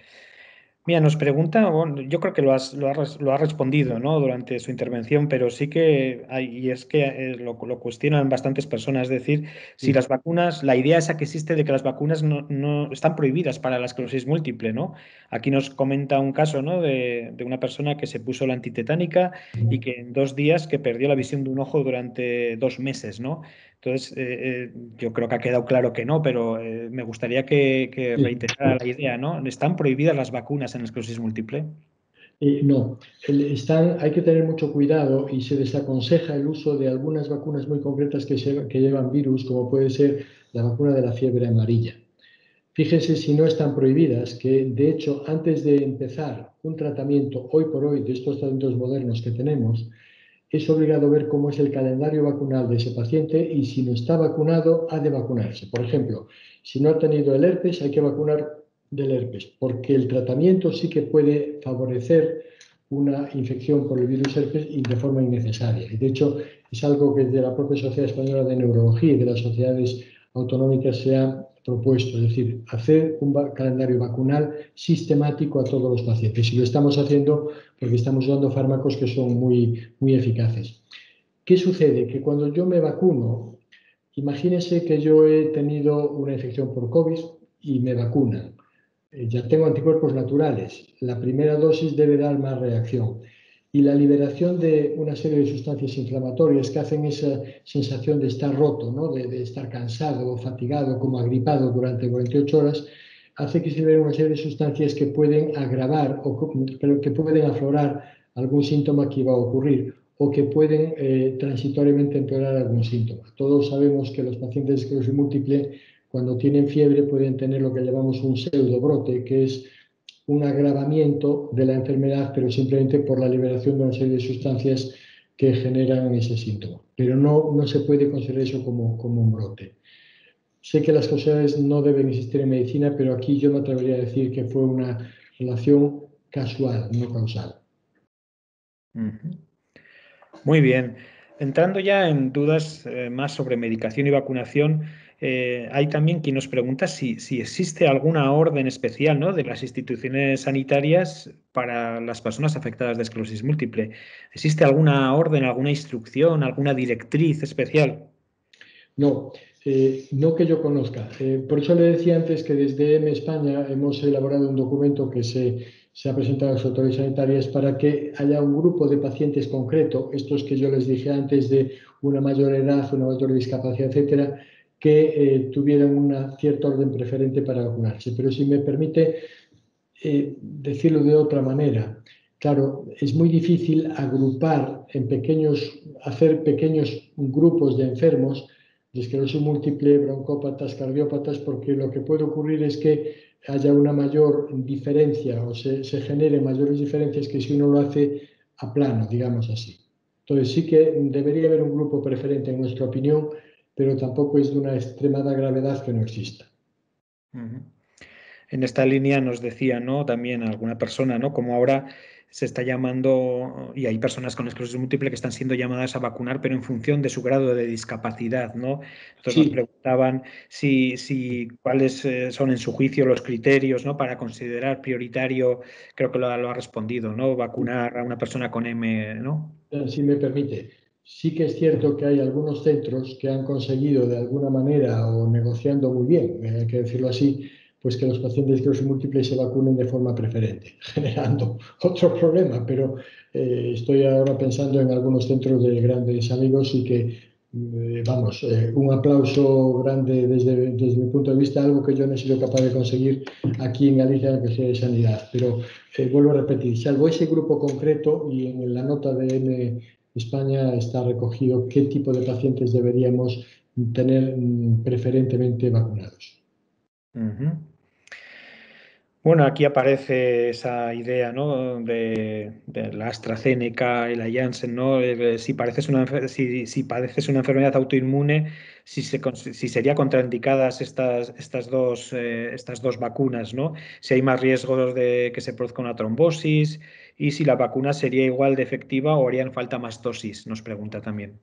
Mira, nos pregunta, bueno, yo creo que lo ha respondido, ¿no? Durante su intervención, pero sí que hay, y es que lo cuestionan bastantes personas, es decir, si las vacunas, la idea esa que existe de que las vacunas no están prohibidas para la esclerosis múltiple, ¿no? Aquí nos comenta un caso, ¿no? De una persona que se puso la antitetánica y que en 2 días que perdió la visión de un ojo durante 2 meses, ¿no? Entonces, yo creo que ha quedado claro que no, pero me gustaría que reiterara la idea, ¿no? ¿Están prohibidas las vacunas en la esclerosis múltiple? No, hay que tener mucho cuidado y se desaconseja el uso de algunas vacunas muy concretas que llevan virus, como puede ser la vacuna de la fiebre amarilla. Fíjese si no están prohibidas, que de hecho antes de empezar un tratamiento hoy por hoy de estos tratamientos modernos que tenemos, es obligado ver cómo es el calendario vacunal de ese paciente y si no está vacunado, ha de vacunarse. Por ejemplo, si no ha tenido el herpes, hay que vacunar del herpes, porque el tratamiento sí que puede favorecer una infección por el virus herpes y de forma innecesaria. Y de hecho, es algo que de la propia Sociedad Española de Neurología y de las sociedades autonómicas se ha propuesto, es decir, hacer un calendario vacunal sistemático a todos los pacientes. Y lo estamos haciendo porque estamos dando fármacos que son muy eficaces. ¿Qué sucede? Que cuando yo me vacuno, imagínense que yo he tenido una infección por COVID y me vacunan. Ya tengo anticuerpos naturales. La primera dosis debe dar más reacción. Y la liberación de una serie de sustancias inflamatorias que hacen esa sensación de estar roto, ¿no? de estar cansado o fatigado, como agripado durante 48 horas, hace que se liberen una serie de sustancias que pueden agravar, pero que pueden aflorar algún síntoma que iba a ocurrir o que pueden transitoriamente empeorar algún síntoma. Todos sabemos que los pacientes de esclerosis múltiple, cuando tienen fiebre, pueden tener lo que llamamos un pseudobrote, que es un agravamiento de la enfermedad, pero simplemente por la liberación de una serie de sustancias que generan ese síntoma. Pero no se puede considerar eso como un brote. Sé que las causalidades no deben existir en medicina, pero aquí yo me atrevería a decir que fue una relación casual, no causal. Muy bien. Entrando ya en dudas más sobre medicación y vacunación, hay también quien nos pregunta si existe alguna orden especial, ¿no?, de las instituciones sanitarias para las personas afectadas de esclerosis múltiple. ¿Existe alguna orden, alguna instrucción, alguna directriz especial? No, no que yo conozca. Por eso le decía antes que desde EME España hemos elaborado un documento que se ha presentado a las autoridades sanitarias para que haya un grupo de pacientes concreto, estos que yo les dije antes de una mayor edad, una mayor discapacidad, etcétera, que tuvieran una cierta orden preferente para vacunarse. Pero si me permite decirlo de otra manera, claro, es muy difícil agrupar hacer pequeños grupos de enfermos de esclerosis múltiple, broncópatas, cardiópatas, porque lo que puede ocurrir es que haya una mayor diferencia o se generen mayores diferencias que si uno lo hace a plano, digamos así. Entonces sí que debería haber un grupo preferente en nuestra opinión, pero tampoco es de una extremada gravedad que no exista. En esta línea nos decía, ¿no?, también alguna persona, ¿no?, como ahora se está llamando, y hay personas con esclerosis múltiple que están siendo llamadas a vacunar, pero en función de su grado de discapacidad, ¿no? Entonces nos preguntaban cuáles son en su juicio los criterios, ¿no?, para considerar prioritario, creo que lo ha respondido, ¿no?, vacunar a una persona con M, ¿no? Si me permite, sí que es cierto que hay algunos centros que han conseguido de alguna manera o negociando muy bien, hay que decirlo así, pues que los pacientes de esclerosis múltiple se vacunen de forma preferente, generando otro problema, pero estoy ahora pensando en algunos centros de grandes amigos y que, un aplauso grande desde mi punto de vista, algo que yo no he sido capaz de conseguir aquí en Galicia en la Consejería de Sanidad, pero vuelvo a repetir, salvo ese grupo concreto y en la nota de EME España está recogido qué tipo de pacientes deberíamos tener preferentemente vacunados. Bueno, aquí aparece esa idea, ¿no? de la AstraZeneca y la Janssen, ¿no? Si si padeces una enfermedad autoinmune, si sería contraindicadas estas dos vacunas, ¿no? Si hay más riesgos de que se produzca una trombosis y si la vacuna sería igual de efectiva o harían falta más dosis, nos pregunta también.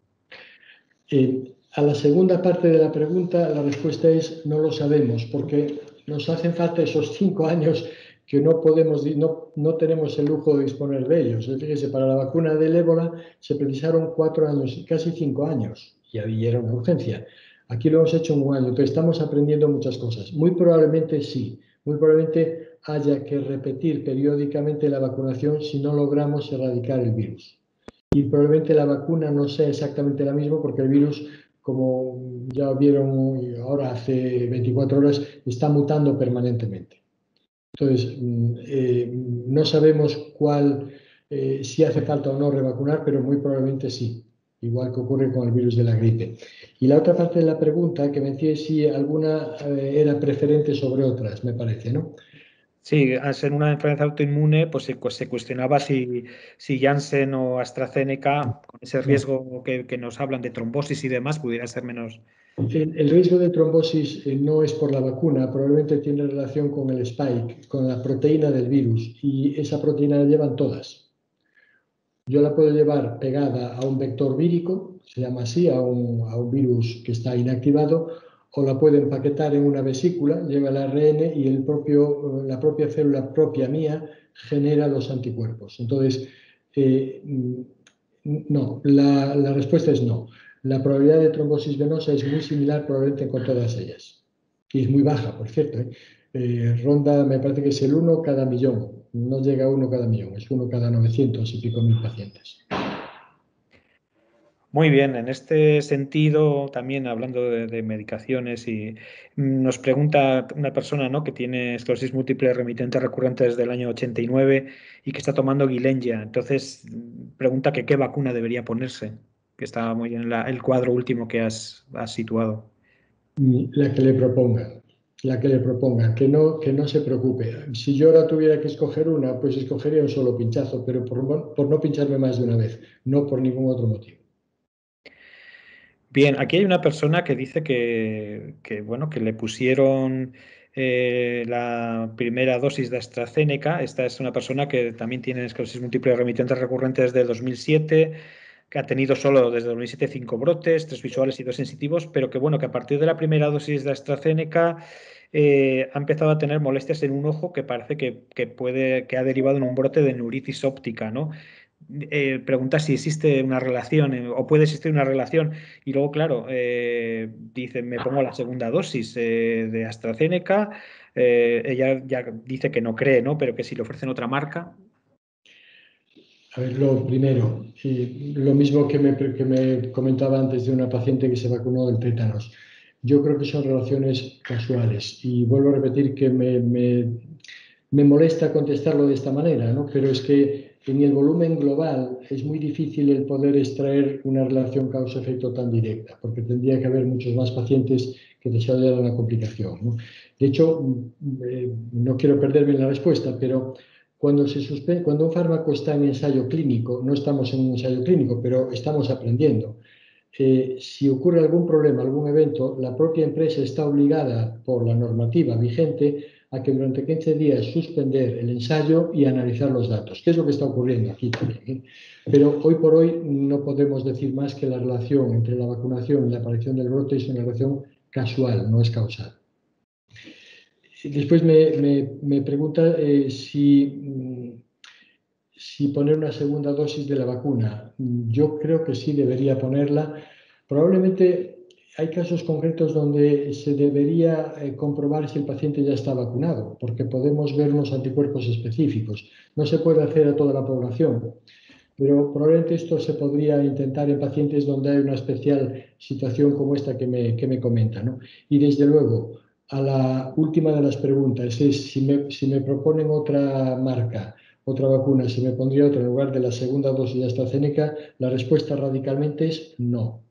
A la segunda parte de la pregunta, la respuesta es no lo sabemos, porque nos hacen falta esos 5 años que no tenemos el lujo de disponer de ellos. Fíjese, para la vacuna del ébola se precisaron 4 años, casi 5 años, y ahí era una urgencia. Aquí lo hemos hecho en 1 año, entonces estamos aprendiendo muchas cosas. Muy probablemente sí, muy probablemente haya que repetir periódicamente la vacunación si no logramos erradicar el virus. Y probablemente la vacuna no sea exactamente la misma porque el virus, como ya vieron ahora hace 24 horas, está mutando permanentemente. Entonces, no sabemos si hace falta o no revacunar, pero muy probablemente sí, igual que ocurre con el virus de la gripe. Y la otra parte de la pregunta que me decía es si alguna era preferente sobre otras, me parece, ¿no? Sí, al ser una enfermedad autoinmune, pues se cuestionaba si Janssen o AstraZeneca, con ese riesgo que nos hablan de trombosis y demás, pudiera ser menos. El riesgo de trombosis no es por la vacuna, probablemente tiene relación con el spike, con la proteína del virus, y esa proteína la llevan todas. Yo la puedo llevar pegada a un vector vírico, se llama así, a un virus que está inactivado, o la puedo empaquetar en una vesícula, lleva el ARN y la propia célula propia mía genera los anticuerpos. Entonces, no, la respuesta es no. La probabilidad de trombosis venosa es muy similar probablemente con todas ellas. Y es muy baja, por cierto. Ronda, me parece que es el 1 cada millón. No llega a 1 cada millón, es 1 cada 900 y pico mil pacientes. Muy bien, en este sentido, también hablando de medicaciones, y nos pregunta una persona, ¿no?, que tiene esclerosis múltiple remitente recurrente desde el año 89 y que está tomando Gilenya. Entonces, pregunta que qué vacuna debería ponerse, que está muy en el cuadro último que has situado. La que le proponga, que no se preocupe. Si yo ahora tuviera que escoger una, pues escogería un solo pinchazo, pero por no pincharme más de una vez, no por ningún otro motivo. Bien, aquí hay una persona que dice bueno, que le pusieron la primera dosis de AstraZeneca. Esta es una persona que también tiene esclerosis múltiple remitente recurrente desde 2007, que ha tenido solo desde 2007 5 brotes, 3 visuales y 2 sensitivos, pero que bueno, que a partir de la primera dosis de AstraZeneca ha empezado a tener molestias en un ojo que parece que ha derivado en un brote de neuritis óptica, ¿no? Pregunta si existe una relación o puede existir una relación. Y luego, claro, dice, me pongo la segunda dosis de AstraZeneca. Ella ya dice que no cree, ¿no?, pero que si le ofrecen otra marca. A ver, lo primero, lo mismo que me comentaba antes de una paciente que se vacunó del tétanos. Yo creo que son relaciones casuales y vuelvo a repetir que me molesta contestarlo de esta manera, ¿no? Pero es que en el volumen global es muy difícil el poder extraer una relación causa-efecto tan directa, porque tendría que haber muchos más pacientes que desarrollaran la complicación, ¿no? De hecho, no quiero perderme en la respuesta, pero cuando un fármaco está en ensayo clínico, no estamos en un ensayo clínico, pero estamos aprendiendo. Si ocurre algún problema, algún evento, la propia empresa está obligada por la normativa vigente a que durante 15 días suspender el ensayo y analizar los datos, que es lo que está ocurriendo aquí también. Pero hoy por hoy no podemos decir más que la relación entre la vacunación y la aparición del brote es una relación casual, no es causal. Después me pregunta si poner una segunda dosis de la vacuna. Yo creo que sí debería ponerla. Probablemente hay casos concretos donde se debería comprobar si el paciente ya está vacunado, porque podemos ver unos anticuerpos específicos. No se puede hacer a toda la población, pero probablemente esto se podría intentar en pacientes donde hay una especial situación como esta que me comenta, ¿no? Y desde luego, a la última de las preguntas es si me proponen otra marca, otra vacuna, si me pondría otra en lugar de la segunda dosis de AstraZeneca, la respuesta radicalmente es no.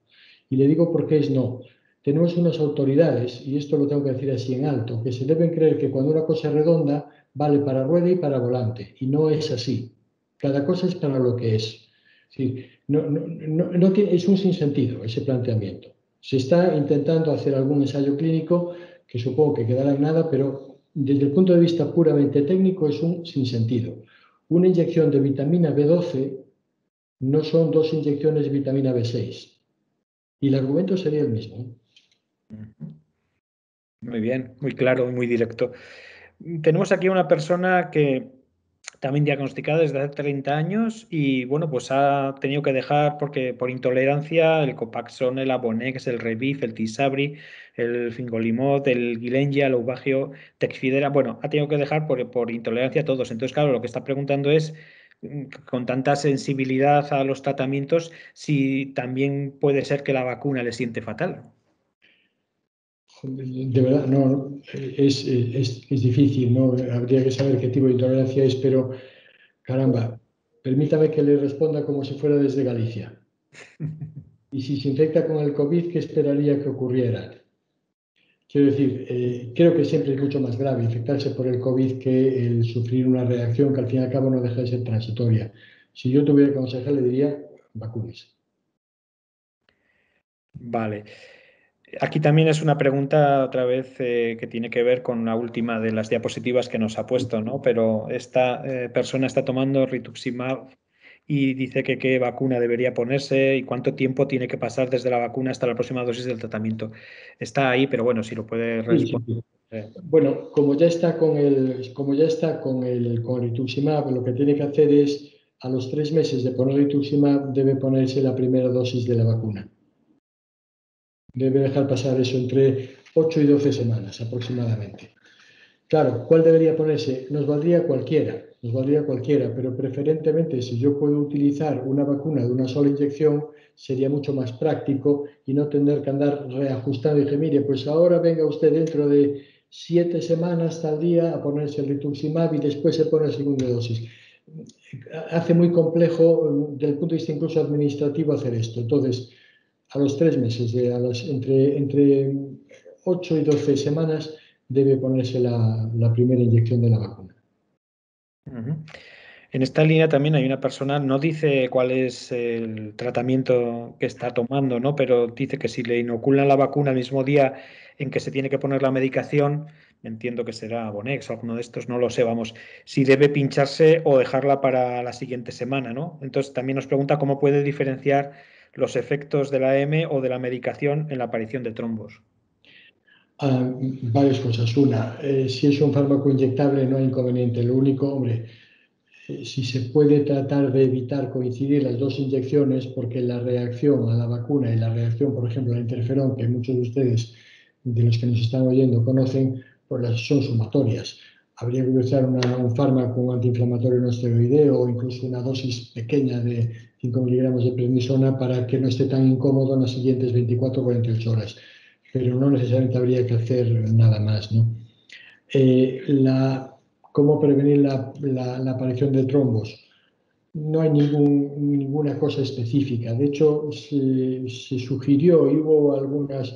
Y le digo por qué es no. tenemos unas autoridades, y esto lo tengo que decir así en alto, que se deben creer que cuando una cosa es redonda vale para rueda y para volante, y no es así. Cada cosa es para lo que es. Es decir, es un sinsentido ese planteamiento. Se está intentando hacer algún ensayo clínico que supongo que quedará en nada, pero desde el punto de vista puramente técnico es un sinsentido. Una inyección de vitamina B12 no son 2 inyecciones de vitamina B6. Y el argumento sería el mismo. Muy bien, muy claro y muy directo. Tenemos aquí una persona que también diagnosticada desde hace 30 años y bueno, pues ha tenido que dejar porque por intolerancia el Copaxone, el Abonex, el Revif, el Tisabri, el Fingolimod, el Gilenya, el Aubagio, Tecfidera, bueno, ha tenido que dejar por intolerancia a todos. Entonces, claro, lo que está preguntando es, con tanta sensibilidad a los tratamientos, si también puede ser que la vacuna le siente fatal. De verdad, no, es difícil, ¿no? Habría que saber qué tipo de intolerancia es, pero caramba, permítame que le responda como si fuera desde Galicia. Y si se infecta con el COVID, ¿qué esperaría que ocurriera? Quiero decir, creo que siempre es mucho más grave infectarse por el COVID que el sufrir una reacción que al fin y al cabo no deja de ser transitoria. Si yo tuviera que aconsejar, le diría vacunes. Vale. Aquí también es una pregunta otra vez que tiene que ver con la última de las diapositivas que nos ha puesto, ¿no? Pero esta persona está tomando rituximab y dice que qué vacuna debería ponerse y cuánto tiempo tiene que pasar desde la vacuna hasta la próxima dosis del tratamiento. Está ahí, pero bueno, si lo puede responder. Bueno, como ya está con el rituximab, lo que tiene que hacer es, a los 3 meses de poner rituximab, debe ponerse la primera dosis de la vacuna. Debe dejar pasar eso entre 8 y 12 semanas aproximadamente. Claro, ¿cuál debería ponerse? Nos valdría cualquiera, pero preferentemente si yo puedo utilizar una vacuna de una sola inyección, sería mucho más práctico y no tener que andar reajustando y dije, mire, pues ahora venga usted dentro de 7 semanas tal día a ponerse el rituximab y después se pone la segunda dosis. Hace muy complejo desde el punto de vista incluso administrativo hacer esto. Entonces, a los 3 meses, entre 8 y 12 semanas, debe ponerse la primera inyección de la vacuna. En esta línea también hay una persona, no dice cuál es el tratamiento que está tomando, ¿no? Pero dice que si le inoculan la vacuna el mismo día en que se tiene que poner la medicación, entiendo que será Abonex o alguno de estos, no lo sé, vamos, si debe pincharse o dejarla para la siguiente semana, ¿no? Entonces también nos pregunta cómo puede diferenciar los efectos de la M o de la medicación en la aparición de trombos. Varias cosas. Una, si es un fármaco inyectable no hay inconveniente. Lo único, hombre, si se puede tratar de evitar coincidir las 2 inyecciones, porque la reacción a la vacuna y la reacción, por ejemplo, al interferón, que muchos de ustedes, de los que nos están oyendo, conocen, pues son sumatorias. Habría que utilizar un fármaco, un antiinflamatorio no esteroideo o incluso una dosis pequeña de 5 miligramos de prednisona para que no esté tan incómodo en las siguientes 24 o 48 horas. Pero no necesariamente habría que hacer nada más, ¿no? ¿Cómo prevenir la aparición de trombos? No hay ninguna cosa específica. De hecho, se sugirió y hubo algunas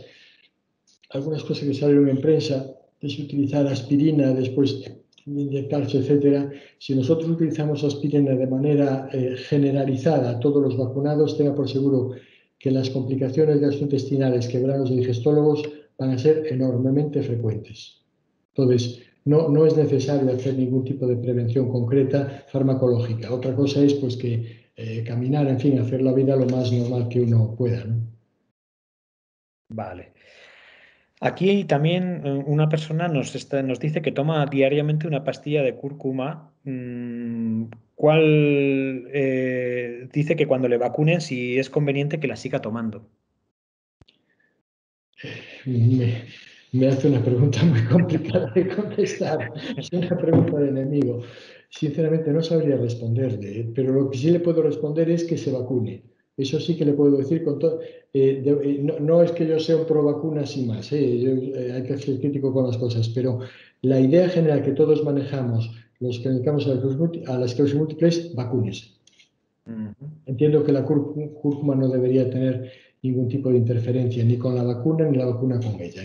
cosas que salieron en prensa de utilizar aspirina después de inyectarse, etcétera. Si nosotros utilizamos aspirina de manera generalizada a todos los vacunados, tenga por seguro que las complicaciones gastrointestinales, quebrados de digestólogos, van a ser enormemente frecuentes. Entonces, no es necesario hacer ningún tipo de prevención concreta farmacológica. Otra cosa es pues que caminar, en fin, hacer la vida lo más normal que uno pueda, ¿no? Vale. Aquí también una persona nos dice que toma diariamente una pastilla de cúrcuma. ¿Cuál dice que cuando le vacunen, si es conveniente que la siga tomando? Me hace una pregunta muy complicada de contestar. Es una pregunta de enemigo. Sinceramente no sabría responderle, pero lo que sí le puedo responder es que se vacune. Eso sí que le puedo decir con todo. No es que yo sea un pro vacuna sin más, hay que ser crítico con las cosas, pero la idea general que todos manejamos, los que dedicamos a la esclerosis múltiple, es vacúnese. Entiendo que la cúrcuma no debería tener ningún tipo de interferencia ni con la vacuna ni la vacuna con ella.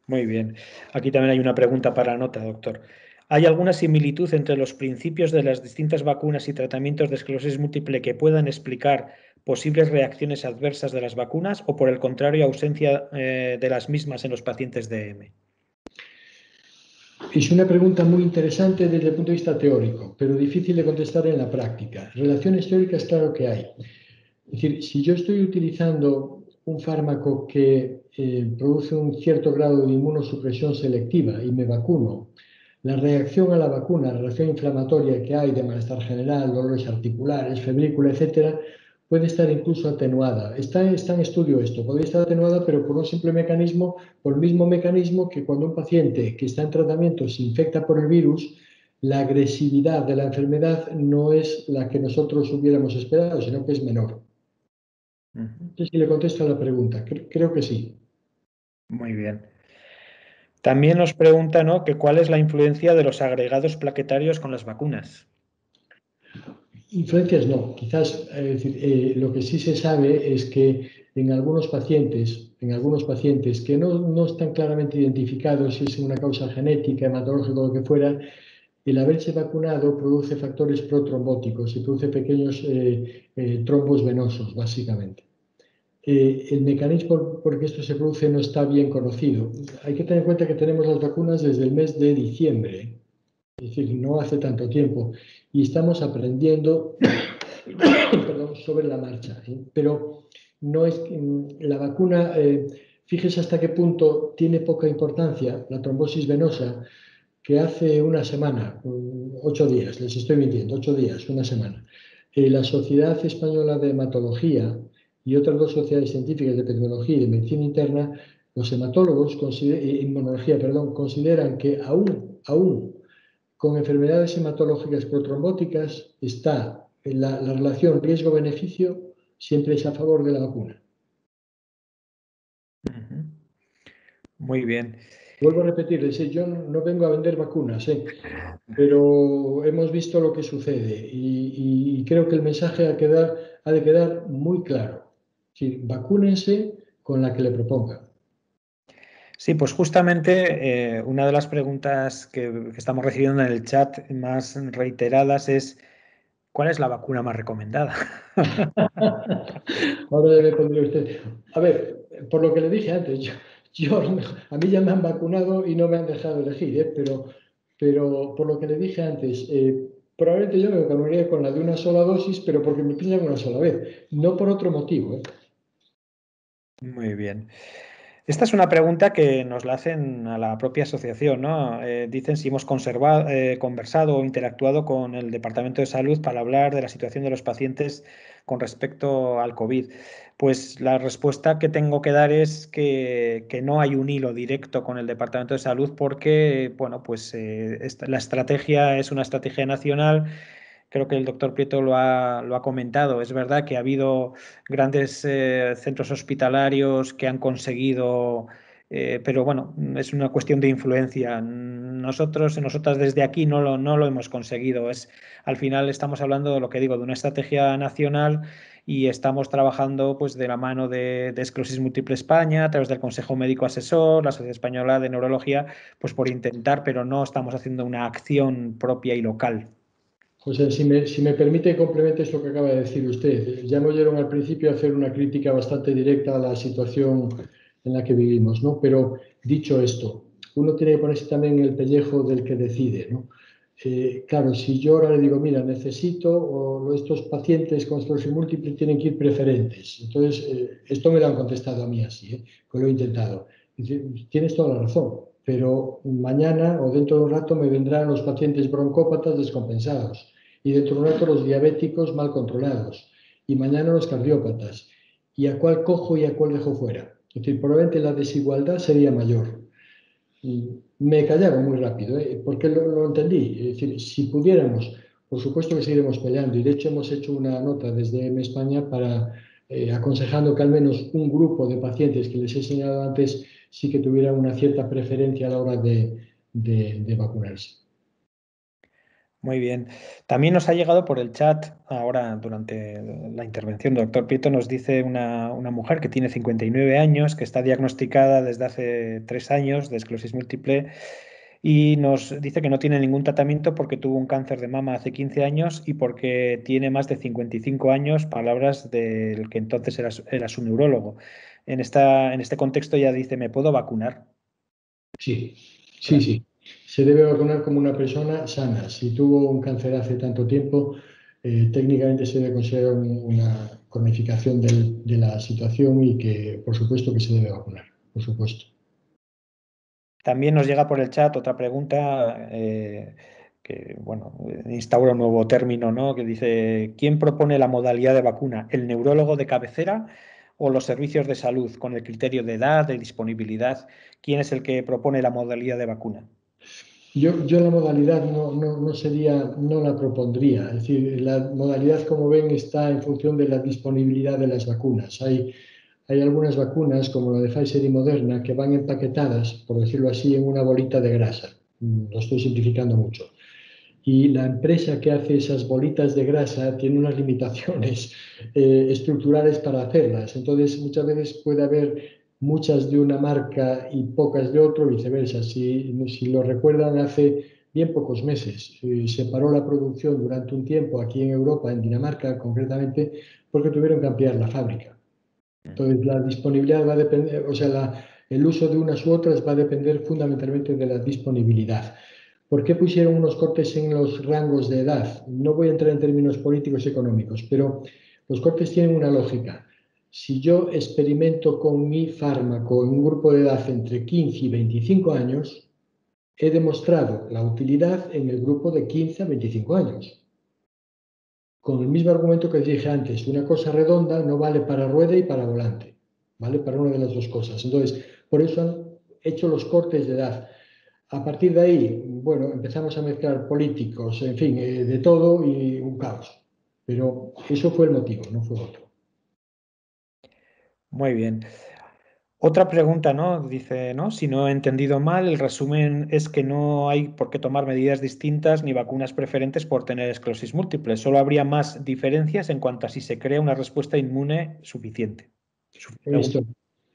Muy bien. Aquí también hay una pregunta para nota, doctor. ¿Hay alguna similitud entre los principios de las distintas vacunas y tratamientos de esclerosis múltiple que puedan explicar posibles reacciones adversas de las vacunas o, por el contrario, ausencia de las mismas en los pacientes DM? Es una pregunta muy interesante desde el punto de vista teórico, pero difícil de contestar en la práctica. Relaciones teóricas, claro que hay. Es decir, si yo estoy utilizando un fármaco que produce un cierto grado de inmunosupresión selectiva y me vacuno, la reacción a la vacuna, la reacción inflamatoria que hay de malestar general, dolores articulares, febrícula, etcétera, puede estar incluso atenuada. Está en estudio esto, puede estar atenuada, pero por un simple mecanismo, por el mismo mecanismo que cuando un paciente que está en tratamiento se infecta por el virus, la agresividad de la enfermedad no es la que nosotros hubiéramos esperado, sino que es menor. No sé si le contesto a la pregunta, creo que sí. Muy bien. También nos pregunta, ¿no?, que cuál es la influencia de los agregados plaquetarios con las vacunas. Influencias no, quizás lo que sí se sabe es que en algunos pacientes que no están claramente identificados si es una causa genética, hematológica o lo que fuera, el haberse vacunado produce factores protrombóticos y produce pequeños trombos venosos, básicamente. El mecanismo por que esto se produce no está bien conocido. Hay que tener en cuenta que tenemos las vacunas desde el mes de diciembre, es decir, no hace tanto tiempo, y estamos aprendiendo perdón, sobre la marcha. Pero no es la vacuna, fíjese hasta qué punto tiene poca importancia la trombosis venosa, que hace una semana, 8 días, les estoy mintiendo, 8 días, una semana, la Sociedad Española de Hematología y otras 2 sociedades científicas de epidemiología y de medicina interna, los hematólogos, inmunología, perdón, consideran que aún con enfermedades hematológicas protrombóticas está la relación riesgo-beneficio siempre es a favor de la vacuna. Muy bien. Vuelvo a repetirles, yo no vengo a vender vacunas, pero hemos visto lo que sucede y creo que el mensaje ha de quedar muy claro. Sí, vacúnense con la que le propongan. Sí, pues justamente una de las preguntas que estamos recibiendo en el chat más reiteradas es ¿cuál es la vacuna más recomendada? Ahora ya me pondría usted. A ver, por lo que le dije antes, a mí ya me han vacunado y no me han dejado elegir, pero por lo que le dije antes, probablemente yo me vacunaría con la de una sola dosis, pero porque me pillan una sola vez, no por otro motivo. Muy bien. Esta es una pregunta que nos la hacen a la propia asociación, ¿no? Dicen si hemos conversado o interactuado con el Departamento de Salud para hablar de la situación de los pacientes con respecto al COVID. Pues la respuesta que tengo que dar es que no hay un hilo directo con el Departamento de Salud porque, bueno, pues la estrategia es una estrategia nacional. Creo que el doctor Prieto lo ha comentado. Es verdad que ha habido grandes centros hospitalarios que han conseguido, pero bueno, es una cuestión de influencia. Nosotras desde aquí no lo hemos conseguido. Al final estamos hablando de lo que digo, de una estrategia nacional y estamos trabajando pues de la mano de Esclerosis Múltiple España, a través del Consejo Médico Asesor, la Sociedad Española de Neurología, pues por intentar, pero no estamos haciendo una acción propia y local. José, si me permite, complemente esto que acaba de decir usted. Ya me oyeron al principio hacer una crítica bastante directa a la situación en la que vivimos, ¿no? Pero dicho esto, uno tiene que ponerse también en el pellejo del que decide, ¿no? Claro, si yo ahora le digo, mira, necesito, o estos pacientes con esclerosis múltiple tienen que ir preferentes. Entonces, esto me lo han contestado a mí así, que lo he intentado. Tienes toda la razón, pero mañana o dentro de un rato me vendrán los pacientes broncópatas descompensados y dentro de un rato los diabéticos mal controlados y mañana los cardiópatas. ¿Y a cuál cojo y a cuál dejo fuera? Es decir, probablemente la desigualdad sería mayor. Y me callaron muy rápido, porque lo entendí. Es decir, si pudiéramos, por supuesto que seguiremos peleando y de hecho hemos hecho una nota desde España para aconsejando que al menos un grupo de pacientes que les he señalado antes sí que tuvieran una cierta preferencia a la hora de vacunarse. Muy bien. También nos ha llegado por el chat, ahora durante la intervención del doctor Prieto, nos dice una mujer que tiene 59 años, que está diagnosticada desde hace 3 años de esclerosis múltiple y nos dice que no tiene ningún tratamiento porque tuvo un cáncer de mama hace 15 años y porque tiene más de 55 años, palabras del que entonces era su neurólogo. En este contexto ya dice, ¿me puedo vacunar? Sí, sí, sí. Se debe vacunar como una persona sana. Si tuvo un cáncer hace tanto tiempo, técnicamente se debe considerar una cronificación de la situación y que, por supuesto, que se debe vacunar, por supuesto. También nos llega por el chat otra pregunta que, bueno, instaura un nuevo término, ¿no? Que dice, ¿quién propone la modalidad de vacuna? ¿El neurólogo de cabecera o los servicios de salud con el criterio de edad, de disponibilidad? ¿Quién es el que propone la modalidad de vacuna? Yo la modalidad no la propondría. Es decir, la modalidad, como ven, está en función de la disponibilidad de las vacunas. Hay algunas vacunas, como la de Pfizer y Moderna, que van empaquetadas, por decirlo así, en una bolita de grasa. Lo estoy simplificando mucho. Y la empresa que hace esas bolitas de grasa tiene unas limitaciones estructurales para hacerlas. Entonces, muchas veces puede haber muchas de una marca y pocas de otro, viceversa. Si lo recuerdan, hace bien pocos meses se paró la producción durante un tiempo aquí en Europa, en Dinamarca concretamente, porque tuvieron que ampliar la fábrica. Entonces, la disponibilidad va a depender, o sea, el uso de unas u otras va a depender fundamentalmente de la disponibilidad. ¿Por qué pusieron unos cortes en los rangos de edad? No voy a entrar en términos políticos y económicos, pero los cortes tienen una lógica. Si yo experimento con mi fármaco en un grupo de edad entre 15 y 25 años, he demostrado la utilidad en el grupo de 15 a 25 años. Con el mismo argumento que dije antes, una cosa redonda no vale para rueda y para volante, vale para una de las dos cosas. Entonces, por eso han hecho los cortes de edad. A partir de ahí, bueno, empezamos a mezclar políticos, en fin, de todo y un caos. Pero eso fue el motivo, no fue otro. Muy bien. Otra pregunta, ¿no? Dice, ¿no? Si no he entendido mal, el resumen es que no hay por qué tomar medidas distintas ni vacunas preferentes por tener esclerosis múltiple. Solo habría más diferencias en cuanto a si se crea una respuesta inmune suficiente. Esto,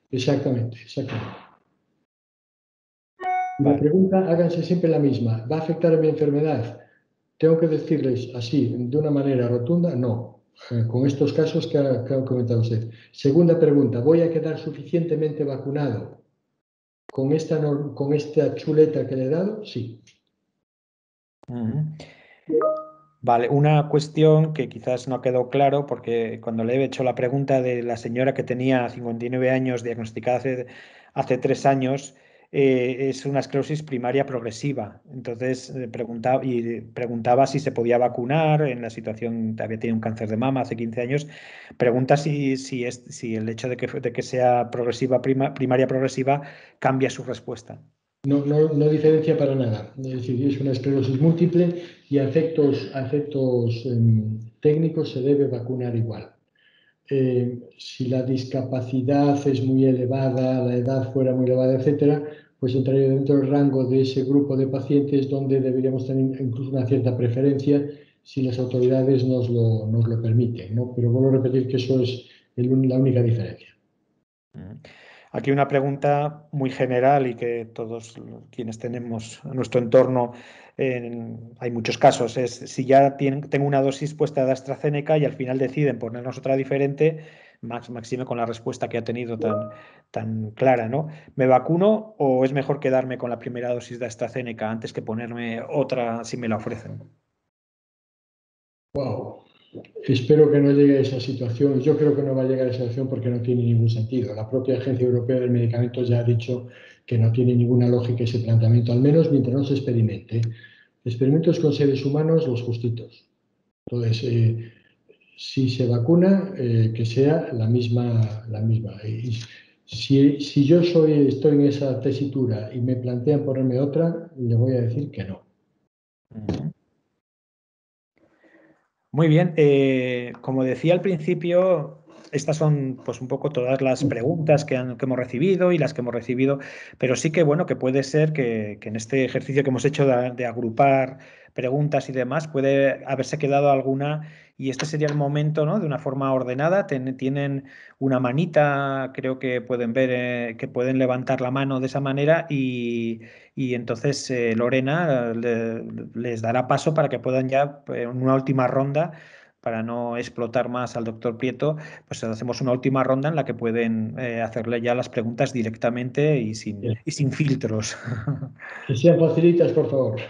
exactamente. La Vale. pregunta, háganse siempre la misma. ¿Va a afectar a mi enfermedad? ¿Tengo que decirles así, de una manera rotunda? No. Con estos casos que ha comentado usted. Segunda pregunta, ¿voy a quedar suficientemente vacunado con esta chuleta que le he dado? Sí. Vale, una cuestión que quizás no quedó claro, porque cuando le he hecho la pregunta de la señora que tenía 59 años, diagnosticada hace 3 años, es una esclerosis primaria progresiva. Entonces preguntaba si se podía vacunar en la situación, había tenido un cáncer de mama hace 15 años. Pregunta si el hecho de que sea progresiva, primaria progresiva, cambia su respuesta. No diferencia para nada. Es decir, es una esclerosis múltiple y a efectos técnicos se debe vacunar igual. Si la discapacidad es muy elevada, la edad fuera muy elevada, etcétera, pues entraría dentro del rango de ese grupo de pacientes donde deberíamos tener incluso una cierta preferencia si las autoridades nos lo permiten, ¿no? Pero vuelvo a repetir que eso es la única diferencia. Aquí una pregunta muy general y que todos quienes tenemos en nuestro entorno, hay muchos casos, es si ya tengo una dosis puesta de AstraZeneca y al final deciden ponernos otra diferente, máxime con la respuesta que ha tenido tan clara, ¿no? ¿Me vacuno o es mejor quedarme con la primera dosis de AstraZeneca antes que ponerme otra si me la ofrecen? Wow. Espero que no llegue a esa situación. Yo creo que no va a llegar a esa situación porque no tiene ningún sentido. La propia Agencia Europea del Medicamento ya ha dicho que no tiene ninguna lógica ese planteamiento, al menos mientras no se experimente. Experimentos con seres humanos, los justitos. Entonces, si se vacuna, que sea la misma. Y si yo estoy en esa tesitura y me plantean ponerme otra, le voy a decir que no. Muy bien, como decía al principio, estas son pues un poco todas las preguntas que hemos recibido y las que hemos recibido, pero sí que bueno, que puede ser que en este ejercicio que hemos hecho de agrupar preguntas y demás, puede haberse quedado alguna y este sería el momento, ¿no? De una forma ordenada, tienen una manita, creo que pueden ver, que pueden levantar la mano de esa manera y entonces Lorena les dará paso para que puedan ya en una última ronda, para no explotar más al doctor Prieto, pues hacemos una última ronda en la que pueden hacerle ya las preguntas directamente y sin filtros. Que sean facilitas, por favor.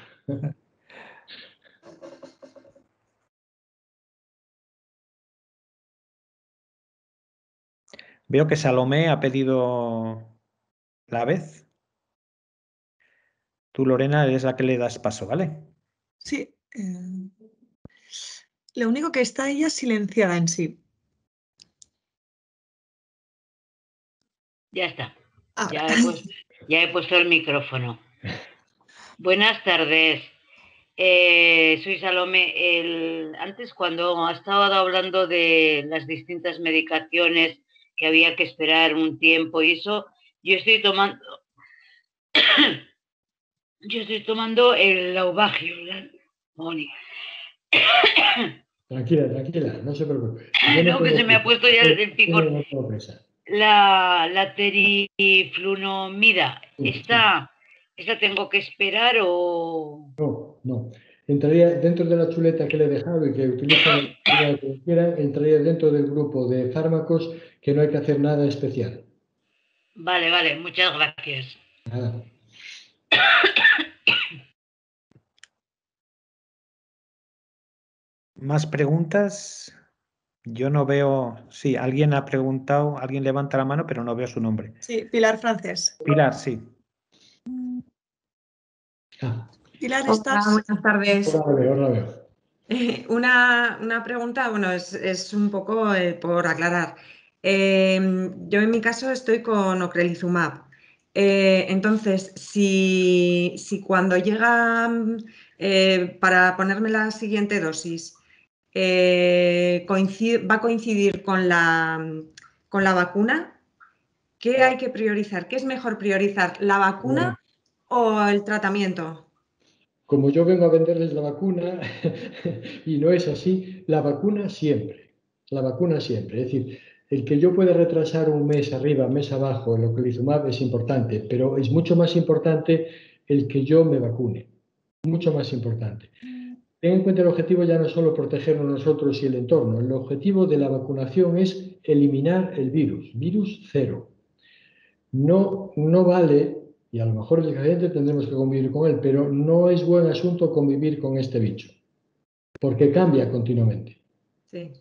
Veo que Salomé ha pedido la vez. Tú, Lorena, eres la que le das paso, ¿vale? Sí. Lo único que está ella silenciada en sí. Ya está. Ahora. Ya he puesto el micrófono. Buenas tardes. Soy Salomé. Antes, cuando ha estado hablando de las distintas medicaciones que había que esperar un tiempo y eso, yo estoy tomando el Laubagio. Tranquila, no se preocupe. No, que se me ha puesto ya el picor. No tengo prisa. La teriflunomida, ¿esta tengo que esperar o...? No. Entraría dentro de la chuleta que le he dejado y que utilizan lo que quieran, entraría dentro del grupo de fármacos que no hay que hacer nada especial. Vale, muchas gracias. Nada. ¿Más preguntas? Yo no veo... Sí, alguien ha preguntado, alguien levanta la mano, pero no veo su nombre. Sí, Pilar Francés. Pilar, sí. Pilar, Hola, ¿estás? buenas tardes. Ahora la veo. Una pregunta, bueno, es un poco por aclarar. Yo en mi caso estoy con ocrelizumab. Entonces, si cuando llega para ponerme la siguiente dosis va a coincidir con la vacuna, ¿qué hay que priorizar? ¿Qué es mejor priorizar, la vacuna o el tratamiento? Como yo vengo a venderles la vacuna, y no es así, la vacuna siempre. Es decir, el que yo pueda retrasar un mes arriba, un mes abajo, el ocrelizumab es importante, pero es mucho más importante el que yo me vacune. Mucho más importante. Ten en cuenta el objetivo ya no es solo protegernos nosotros y el entorno. El objetivo de la vacunación es eliminar el virus cero. No vale, y a lo mejor el accidente tendremos que convivir con él, pero no es buen asunto convivir con este bicho, porque cambia continuamente. Sí.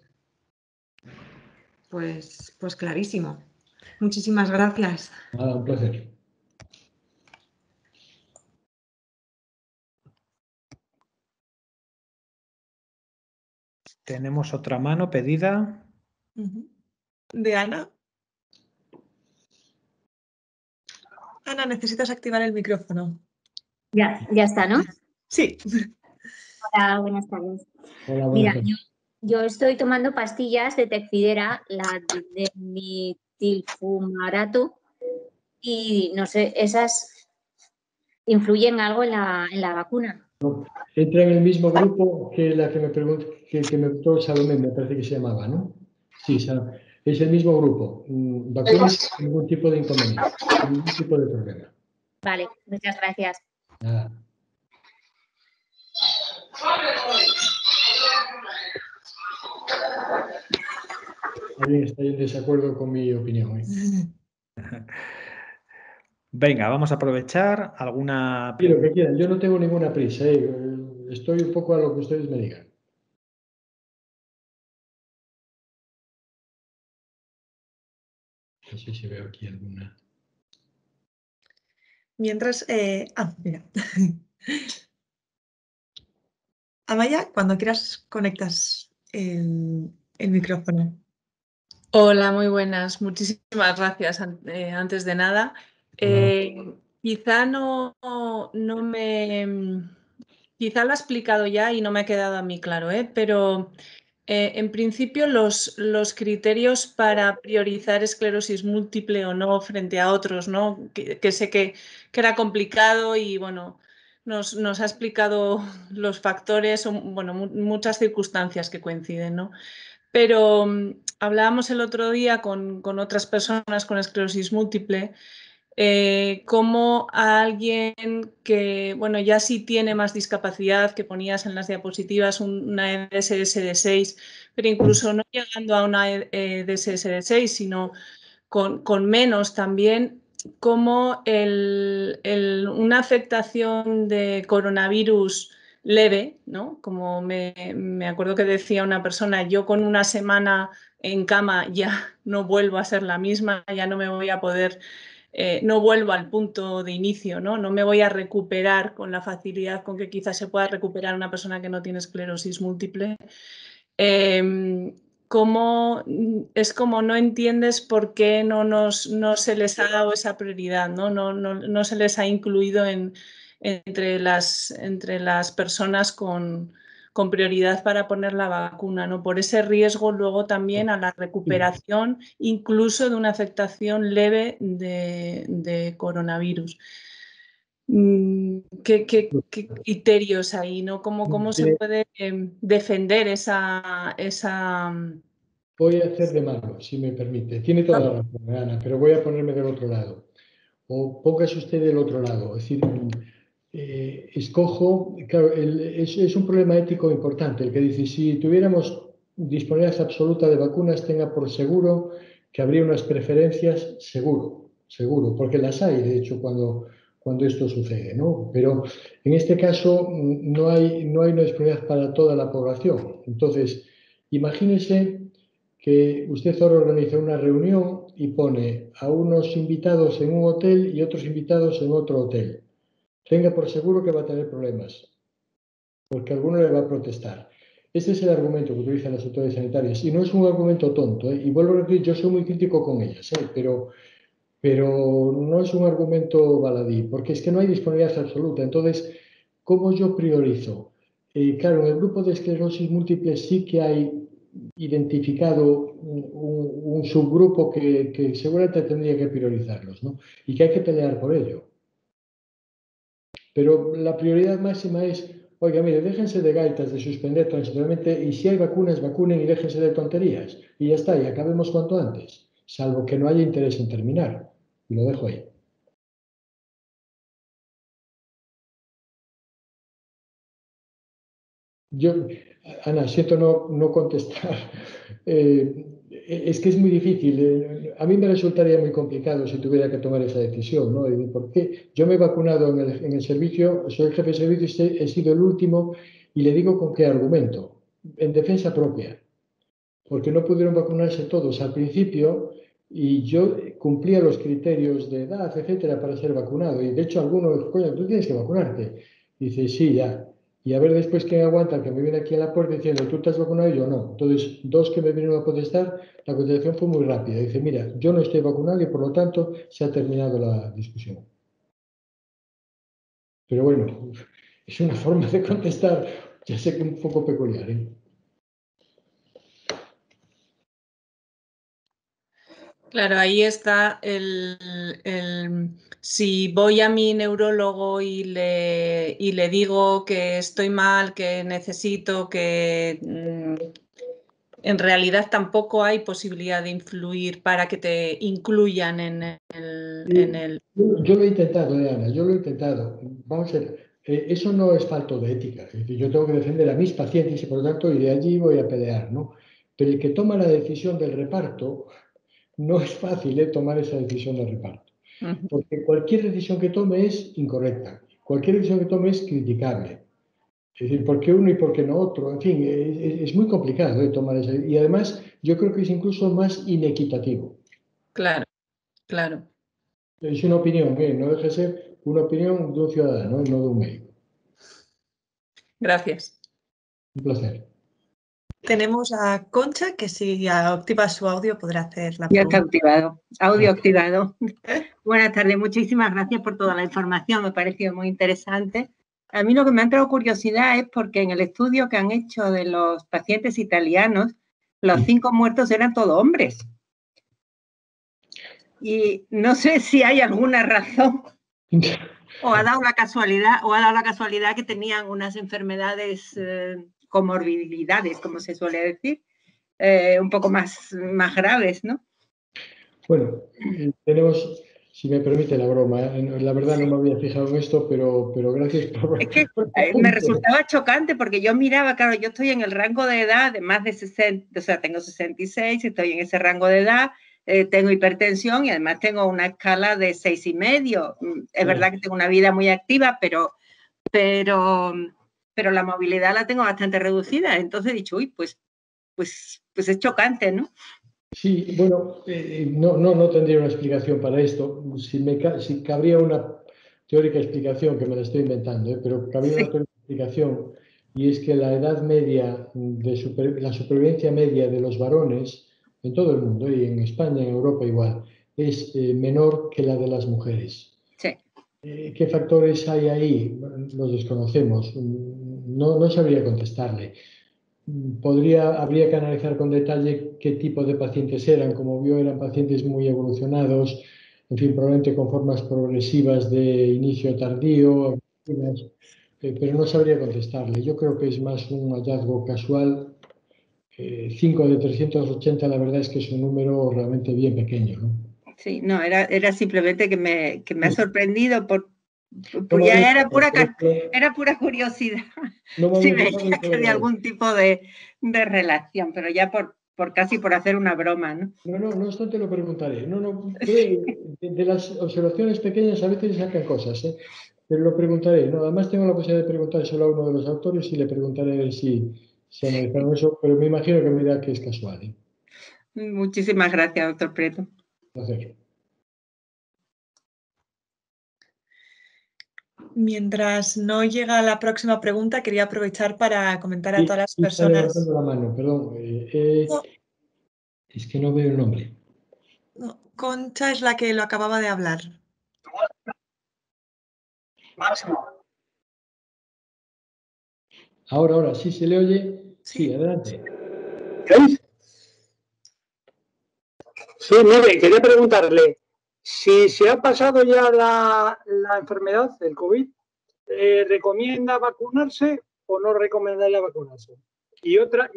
Pues clarísimo. Muchísimas gracias. Nada, un placer. Tenemos otra mano pedida. ¿De Ana? Ana, necesitas activar el micrófono. Ya está, ¿no? Sí. Hola, buenas tardes. Hola, buenas tardes. Mira, yo estoy tomando pastillas de Tecfidera, la de metilfumarato, y no sé, ¿esas influyen algo en la vacuna? No, entra en el mismo grupo que la que me preguntó, que me preguntó Salomé, me parece que se llamaba, ¿no? Sí, es el mismo grupo. Vacunas sin ningún tipo de inconveniente, sin ningún tipo de problema. Vale, muchas gracias. Nada. Alguien está en desacuerdo con mi opinión. Venga, vamos a aprovechar alguna Sí, lo pregunta. que quieran. Yo no tengo ninguna prisa. Estoy un poco a lo que ustedes me digan. No sé si veo aquí alguna. Mientras... mira. Amaya, cuando quieras conectas el micrófono. Hola, muy buenas. Muchísimas gracias antes de nada. Quizá quizá lo ha explicado ya y no me ha quedado a mí claro, pero en principio los criterios para priorizar esclerosis múltiple o no frente a otros, ¿no? Que sé que era complicado y bueno, nos ha explicado los factores, bueno, muchas circunstancias que coinciden, ¿no? Pero hablábamos el otro día con otras personas con esclerosis múltiple, como a alguien que, bueno, ya sí tiene más discapacidad, que ponías en las diapositivas una EDSS de 6, pero incluso no llegando a una EDSS de 6, sino con menos también, como una afectación de coronavirus leve, ¿no? Como me acuerdo que decía una persona, yo con una semana en cama ya no vuelvo a ser la misma, ya no me voy a poder, no vuelvo al punto de inicio, ¿no? No me voy a recuperar con la facilidad con que quizás se pueda recuperar una persona que no tiene esclerosis múltiple. Es como no entiendes por qué no se les ha dado esa prioridad, ¿no? No se les ha incluido entre las personas con prioridad para poner la vacuna, ¿no? Por ese riesgo luego también a la recuperación, incluso de una afectación leve de coronavirus. ¿Qué criterios hay, ¿no? ¿Cómo se puede defender esa... Voy a hacer de malo, si me permite. Tiene toda la razón, Ana, pero voy a ponerme del otro lado. O póngase usted del otro lado. Es decir, escojo, claro, es un problema ético importante el que dice, si tuviéramos disponibilidad absoluta de vacunas, tenga por seguro que habría unas preferencias, seguro, porque las hay, de hecho, cuando esto sucede, ¿no? Pero en este caso no hay una disponibilidad para toda la población. Entonces, imagínese que usted ahora organiza una reunión y pone a unos invitados en un hotel y otros invitados en otro hotel. Tenga por seguro que va a tener problemas, porque alguno le va a protestar. Ese es el argumento que utilizan las autoridades sanitarias y no es un argumento tonto, ¿eh? Y vuelvo a repetir, yo soy muy crítico con ellas, pero no es un argumento baladí, porque es que no hay disponibilidad absoluta. Entonces, ¿cómo yo priorizo? Claro, en el grupo de esclerosis múltiple sí que hay identificado un subgrupo que seguramente tendría que priorizarlos, ¿no? Y que hay que pelear por ello. Pero la prioridad máxima es, oiga, mire, déjense de gaitas, de suspender transitoriamente, y si hay vacunas, vacunen y déjense de tonterías. Y ya está, y acabemos cuanto antes, salvo que no haya interés en terminar. Y lo dejo ahí. Yo, Ana, siento no contestar. Es que es muy difícil. A mí me resultaría muy complicado si tuviera que tomar esa decisión, ¿no? Porque yo me he vacunado en el servicio, soy el jefe de servicio y he sido el último, y le digo con qué argumento. En defensa propia. Porque no pudieron vacunarse todos al principio y yo cumplía los criterios de edad, etcétera, para ser vacunado. Y de hecho, algunos dijo, coño, tú tienes que vacunarte. Y dice, sí, ya. Y a ver después quién aguanta, que me viene aquí a la puerta diciendo, ¿tú te has vacunado? Y yo no. Entonces, dos que me vinieron a contestar, la contestación fue muy rápida. Dice, mira, yo no estoy vacunado y por lo tanto se ha terminado la discusión. Pero bueno, es una forma de contestar, ya sé que un poco peculiar, ¿eh? Claro, ahí está si voy a mi neurólogo y le digo que estoy mal, que necesito, que en realidad tampoco hay posibilidad de influir para que te incluyan en el... Yo lo he intentado, Ana, yo lo he intentado. Vamos a ver, eso no es falto de ética. Es decir, yo tengo que defender a mis pacientes y por lo tanto, y de allí voy a pelear, ¿no? Pero el que toma la decisión del reparto, no es fácil tomar esa decisión del reparto. Porque cualquier decisión que tome es incorrecta. Cualquier decisión que tome es criticable. Es decir, ¿por qué uno y por qué no otro? En fin, es muy complicado tomar esa. Y además, yo creo que es incluso más inequitativo. Claro, claro. Es una opinión, no deja de ser una opinión de un ciudadano, no de un médico. Gracias. Un placer. Tenemos a Concha, que si activa su audio podrá hacer la pregunta. Ya está activado. Audio activado. Buenas tardes, muchísimas gracias por toda la información, me ha parecido muy interesante. A mí lo que me ha entrado curiosidad es porque en el estudio que han hecho de los pacientes italianos, los 5 muertos eran todos hombres. Y no sé si hay alguna razón o ha dado la casualidad que tenían unas enfermedades, comorbilidades, como se suele decir, un poco más graves, ¿no? Bueno, tenemos, si me permite la broma, la verdad no me había fijado en esto, pero gracias por... Es que me resultaba chocante porque yo miraba, claro, yo estoy en el rango de edad de más de 60, o sea, tengo 66, estoy en ese rango de edad, tengo hipertensión y además tengo una escala de 6,5. Es verdad que tengo una vida muy activa, pero la movilidad la tengo bastante reducida. Entonces he dicho, uy, pues es chocante, ¿no? Sí, bueno, no tendría una explicación para esto. Si cabría una teórica explicación, que me la estoy inventando, pero cabría una teórica explicación, y es que la edad media, la supervivencia media de los varones en todo el mundo, y en España, en Europa igual, es menor que la de las mujeres. Sí. ¿Qué factores hay ahí? Los desconocemos. No sabría contestarle. Habría que analizar con detalle qué tipo de pacientes eran. Como vio, eran pacientes muy evolucionados, en fin, probablemente con formas progresivas de inicio tardío, pero no sabría contestarle. Yo creo que es más un hallazgo casual. 5 de 380, la verdad es que es un número realmente bien pequeño, ¿no? Sí, no, era simplemente que me ha sorprendido pues ya era pura curiosidad. Si veía que había algún tipo de relación, pero ya casi por hacer una broma, ¿no? No obstante lo preguntaré. De las observaciones pequeñas a veces sacan cosas, pero lo preguntaré. No, además tengo la posibilidad de preguntárselo a uno de los autores y le preguntaré a ver si analizaron eso, pero me imagino que me dirá que es casual. Muchísimas gracias, doctor Prieto. Gracias. Mientras no llega la próxima pregunta, quería aprovechar para comentar a todas las personas. Está levantando la mano, perdón. Es que no veo el nombre. No, Concha es la que lo acababa de hablar. Máximo. Ahora, ¿sí se le oye? Sí, adelante. ¿Veis? Sí, mire, quería preguntarle si se ha pasado ya la enfermedad, el COVID, ¿recomienda vacunarse o no recomendaría vacunarse? Y otra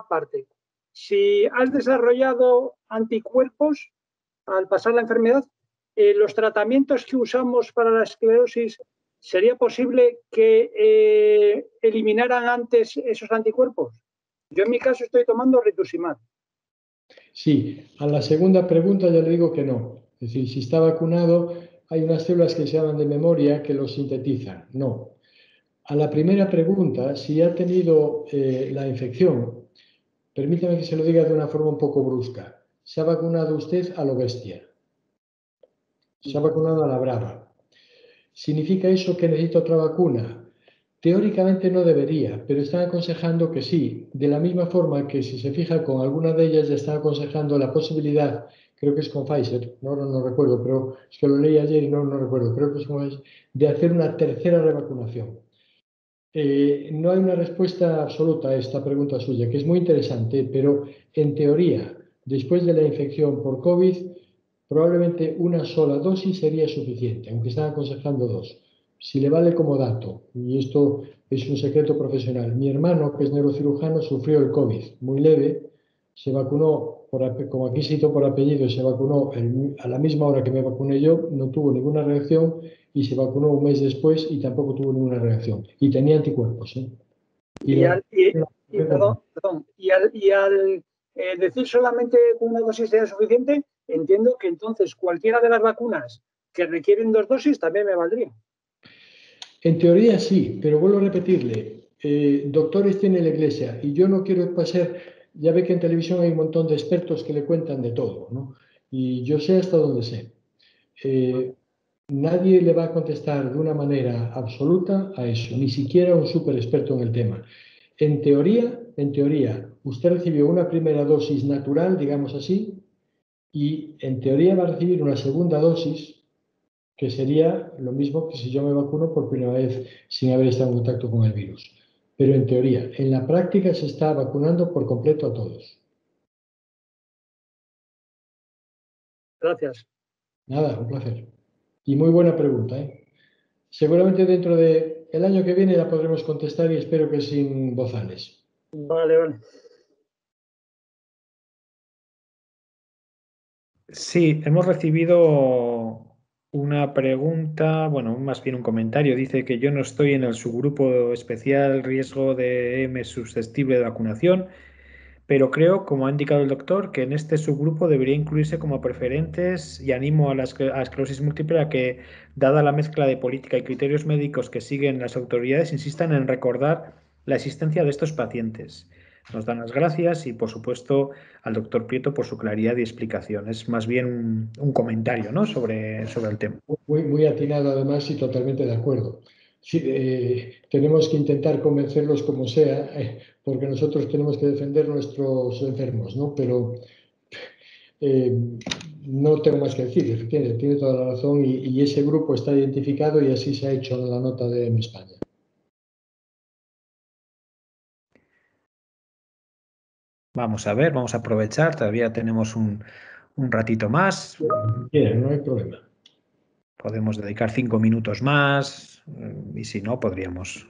parte, si has desarrollado anticuerpos al pasar la enfermedad, los tratamientos que usamos para la esclerosis, ¿sería posible que eliminaran antes esos anticuerpos? Yo en mi caso estoy tomando rituximab. Sí, a la segunda pregunta ya le digo que no. Es decir, si está vacunado, hay unas células que se llaman de memoria que lo sintetizan. No. A la primera pregunta, si ha tenido la infección, permítame que se lo diga de una forma un poco brusca. Se ha vacunado usted a lo bestia. Se ha vacunado a la brava. ¿Significa eso que necesita otra vacuna? Teóricamente no debería, pero están aconsejando que sí. De la misma forma que si se fija con alguna de ellas ya están aconsejando la posibilidad, creo que es con Pfizer, no recuerdo, pero es que lo leí ayer y no recuerdo, creo que es con Pfizer, de hacer una tercera revacunación. No hay una respuesta absoluta a esta pregunta suya, que es muy interesante, pero en teoría, después de la infección por COVID, probablemente una sola dosis sería suficiente, aunque están aconsejando 2. Si le vale como dato, y esto es un secreto profesional, mi hermano, que es neurocirujano, sufrió el COVID muy leve, se vacunó, como aquí cito por apellido, se vacunó a la misma hora que me vacuné yo, no tuvo ninguna reacción, y se vacunó un mes después y tampoco tuvo ninguna reacción. Y tenía anticuerpos. Y al decir solamente una dosis sea suficiente, entiendo que entonces cualquiera de las vacunas que requieren 2 dosis también me valdría. En teoría sí, pero vuelvo a repetirle, doctores tiene la Iglesia y yo no quiero pasar, ya ve que en televisión hay un montón de expertos que le cuentan de todo, ¿no? Y yo sé hasta donde sé. Nadie le va a contestar de una manera absoluta a eso, ni siquiera un súper experto en el tema. En teoría, usted recibió una primera dosis natural, digamos así, y en teoría va a recibir una segunda dosis que sería lo mismo que si yo me vacuno por primera vez sin haber estado en contacto con el virus. Pero en teoría, en la práctica se está vacunando por completo a todos. Gracias. Nada, un placer. Y muy buena pregunta, ¿eh? Seguramente dentro del año que viene la podremos contestar y espero que sin bozales. Vale, vale. Sí, hemos recibido una pregunta, bueno, más bien un comentario. Dice que yo no estoy en el subgrupo especial riesgo de EM susceptible de vacunación, pero creo, como ha indicado el doctor, que en este subgrupo debería incluirse como preferentes y animo a la esclerosis múltiple a que, dada la mezcla de política y criterios médicos que siguen las autoridades, insistan en recordar la existencia de estos pacientes. Nos dan las gracias y, por supuesto, al doctor Prieto por su claridad y explicación. Es más bien un comentario, ¿no?, sobre el tema. Muy atinado además y totalmente de acuerdo. Sí, tenemos que intentar convencerlos como sea, porque nosotros tenemos que defender nuestros enfermos, ¿no? Pero no tengo más que decir, efectivamente, tiene toda la razón y ese grupo está identificado y así se ha hecho en la nota de EM España. Vamos a ver, vamos a aprovechar, todavía tenemos un ratito más. Bien, no hay problema. Podemos dedicar 5 minutos más y si no, podríamos.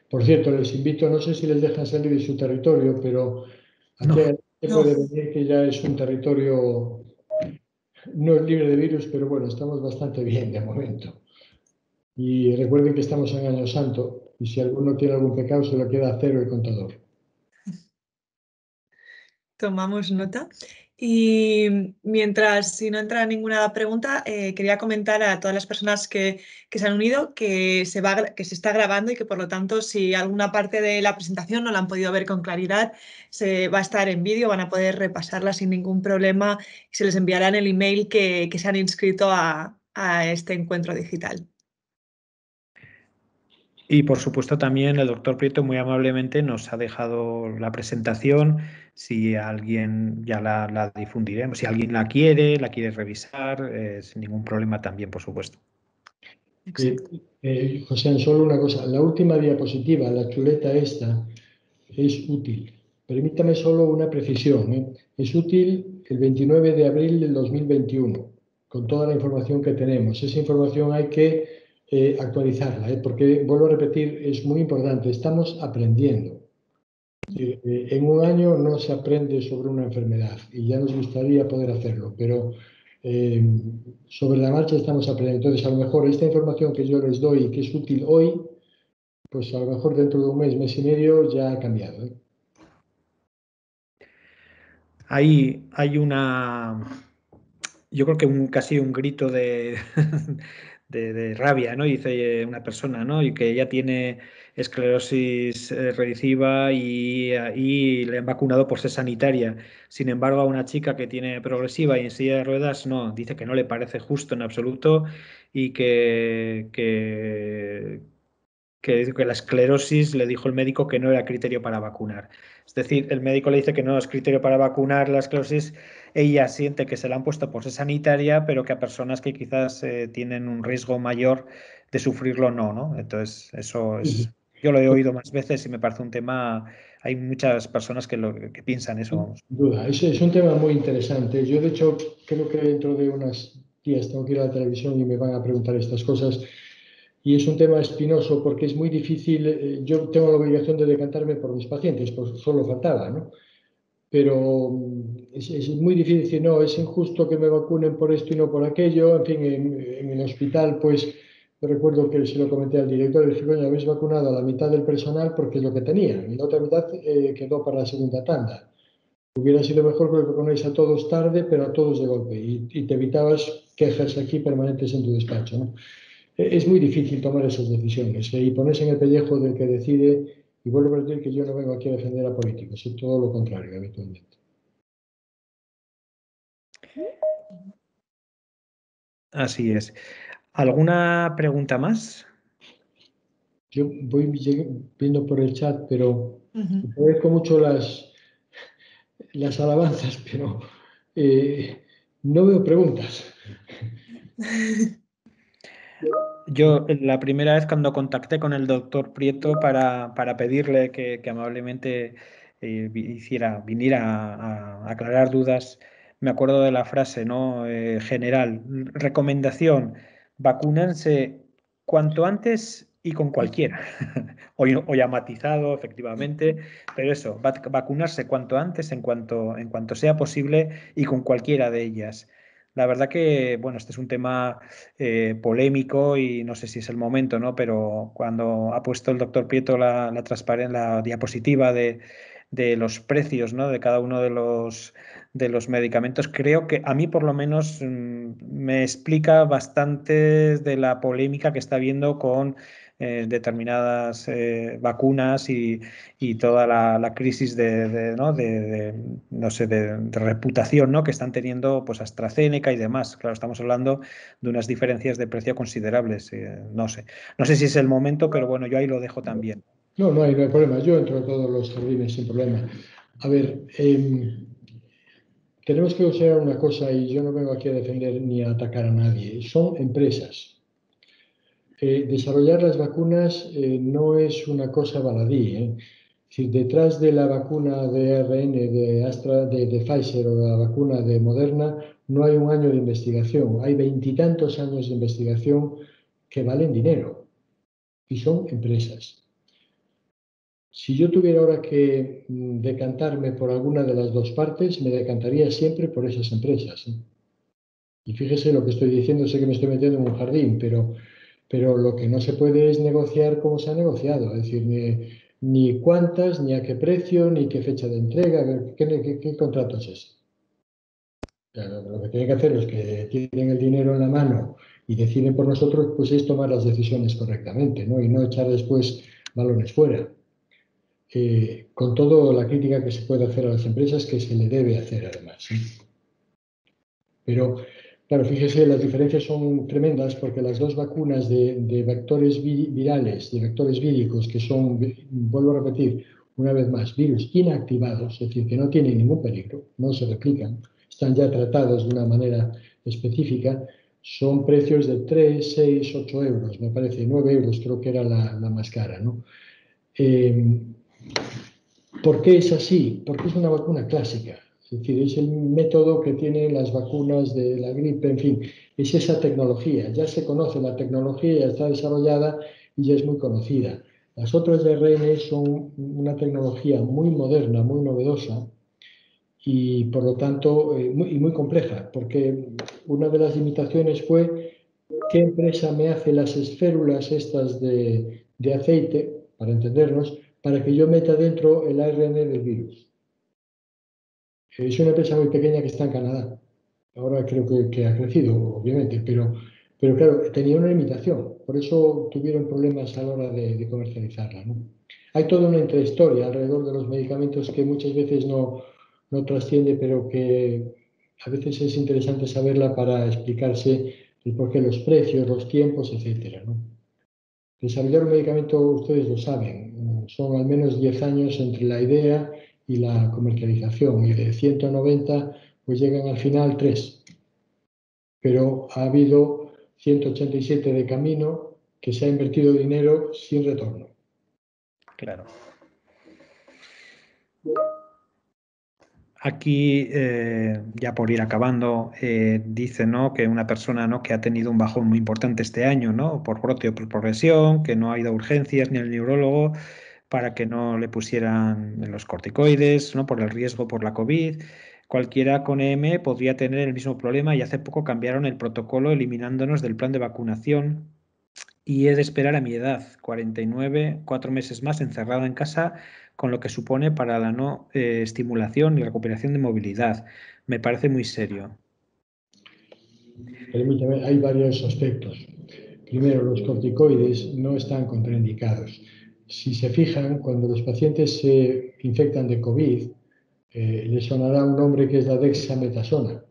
Por cierto, les invito, no sé si les dejan salir de su territorio, pero aquí se puede venir que ya es un territorio no libre de virus, pero bueno, estamos bastante bien de momento. Y recuerden que estamos en Año Santo y si alguno tiene algún pecado se lo queda a cero el contador. Tomamos nota. Y mientras, si no entra ninguna pregunta, quería comentar a todas las personas que se han unido que se está grabando y que por lo tanto si alguna parte de la presentación no la han podido ver con claridad, se va a estar en vídeo, van a poder repasarla sin ningún problema y se les enviará en el email que se han inscrito a este encuentro digital. Y por supuesto también el doctor Prieto muy amablemente nos ha dejado la presentación, si alguien ya la difundiremos, si alguien la quiere revisar, sin ningún problema también, por supuesto. José, solo una cosa, la última diapositiva, la chuleta esta, es útil. Permítame solo una precisión, ¿eh? Es útil el 29 de abril del 2021, con toda la información que tenemos. Esa información hay que actualizarla, porque, vuelvo a repetir, es muy importante, estamos aprendiendo. En un año no se aprende sobre una enfermedad y ya nos gustaría poder hacerlo, pero sobre la marcha estamos aprendiendo. Entonces, a lo mejor esta información que yo les doy y que es útil hoy, pues a lo mejor dentro de un mes y medio ya ha cambiado, ¿eh? Hay una, yo creo que casi un grito de rabia, ¿no? Dice una persona, ¿no? Y que ella tiene esclerosis recidiva y le han vacunado por ser sanitaria. Sin embargo, a una chica que tiene progresiva y en silla de ruedas, no, dice que no le parece justo en absoluto y que la esclerosis le dijo el médico que no era criterio para vacunar. Es decir, el médico le dice que no es criterio para vacunar la esclerosis, ella siente que se la han puesto por ser sanitaria, pero que a personas que quizás tienen un riesgo mayor de sufrirlo no. Entonces, eso es, yo lo he oído más veces y me parece un tema, hay muchas personas que piensan eso, vamos. Sin duda, es un tema muy interesante. Yo, de hecho, creo que dentro de unos días tengo que ir a la televisión y me van a preguntar estas cosas. Y es un tema espinoso porque es muy difícil. Yo tengo la obligación de decantarme por mis pacientes, pues solo faltaba, ¿no? Pero es muy difícil decir, no, es injusto que me vacunen por esto y no por aquello. En fin, en el hospital, pues yo recuerdo que se lo comenté al director, le dije, bueno, habéis vacunado a la mitad del personal porque es lo que tenían, y la otra mitad quedó para la segunda tanda. Hubiera sido mejor que lo vacunéis a todos tarde, pero a todos de golpe, y te evitabas quejas aquí permanentes en tu despacho, ¿no? Es muy difícil tomar esas decisiones y ponerse en el pellejo del que decide, y vuelvo a decir que yo no vengo aquí a defender a políticos, es todo lo contrario habitualmente. Así es. ¿Alguna pregunta más? Yo voy viendo por el chat, pero agradezco mucho las alabanzas, pero no veo preguntas. Yo la primera vez cuando contacté con el doctor Prieto para pedirle que amablemente viniera a aclarar dudas, me acuerdo de la frase, ¿no? General, recomendación, vacúnense cuanto antes y con cualquiera. O ya matizado, efectivamente, pero eso, vacunarse cuanto antes, en cuanto sea posible y con cualquiera de ellas. La verdad que, bueno, este es un tema polémico y no sé si es el momento, ¿no? Pero cuando ha puesto el doctor Prieto la diapositiva de los precios, ¿no? De cada uno de los medicamentos, creo que a mí por lo menos me explica bastante de la polémica que está habiendo con determinadas vacunas y toda la crisis ¿no? no sé, de reputación, ¿no? que están teniendo pues AstraZeneca y demás. Claro, estamos hablando de unas diferencias de precio considerables. No sé si es el momento, pero bueno, yo ahí lo dejo también. No hay problema. Yo entro en todos los jardines sin problema. A ver, tenemos que observar una cosa, y yo no vengo aquí a defender ni a atacar a nadie. Son empresas. Desarrollar las vacunas no es una cosa baladí. Si detrás de la vacuna de ARN de Pfizer o la vacuna de Moderna no hay un año de investigación. Hay 20 y tantos años de investigación que valen dinero y son empresas. Si yo tuviera ahora que decantarme por alguna de las dos partes, me decantaría siempre por esas empresas. Y fíjese lo que estoy diciendo, sé que me estoy metiendo en un jardín, pero lo que no se puede es negociar como se ha negociado, es decir, ni cuántas, ni a qué precio, ni qué fecha de entrega, ¿qué contrato es ese? Lo que tienen que hacer los que tienen el dinero en la mano y deciden por nosotros, pues es tomar las decisiones correctamente, ¿no? Y no echar después balones fuera. Con toda la crítica que se puede hacer a las empresas, que se le debe hacer además, ¿sí? Pero, claro, fíjese, las diferencias son tremendas porque las dos vacunas de vectores virales, de vectores víricos, que son, vuelvo a repetir una vez más, virus inactivados, es decir, que no tienen ningún peligro, no se replican, están ya tratados de una manera específica, son precios de 3, 6, 8 euros, me parece, 9 euros creo que era la más cara, ¿no? ¿Por qué es así? Porque es una vacuna clásica. Es decir, es el método que tienen las vacunas de la gripe, en fin, es esa tecnología. Ya se conoce la tecnología, ya está desarrollada y ya es muy conocida. Las otras de ARN son una tecnología muy moderna, muy novedosa y por lo tanto muy compleja, porque una de las limitaciones fue qué empresa me hace las esférulas estas de aceite, para entendernos, para que yo meta dentro el ARN del virus. Es una empresa muy pequeña que está en Canadá. Ahora creo que ha crecido, obviamente, pero claro, tenía una limitación. Por eso tuvieron problemas a la hora de comercializarla, ¿no? Hay toda una intrahistoria alrededor de los medicamentos que muchas veces no trasciende, pero que a veces es interesante saberla para explicarse el porqué, los precios, los tiempos, etcétera, ¿no? Desarrollar un medicamento, ustedes lo saben, son al menos 10 años entre la idea y la comercialización, y de 190 pues llegan al final 3. Pero ha habido 187 de camino que se ha invertido dinero sin retorno. Claro. Aquí, ya por ir acabando, dice, ¿no?, que una persona, ¿no?, que ha tenido un bajón muy importante este año, ¿no?, por brote o por progresión, que no ha ido a urgencias ni al neurólogo para que no le pusieran los corticoides, ¿no?, por el riesgo por la COVID. Cualquiera con EM podría tener el mismo problema y hace poco cambiaron el protocolo eliminándonos del plan de vacunación y he de esperar a mi edad, 49, 4 meses más encerrado en casa, con lo que supone para la no estimulación y recuperación de movilidad. Me parece muy serio. Permítame, hay varios aspectos. Primero, los corticoides no están contraindicados. Si se fijan, cuando los pacientes se infectan de COVID, les sonará un nombre que es la dexametasona.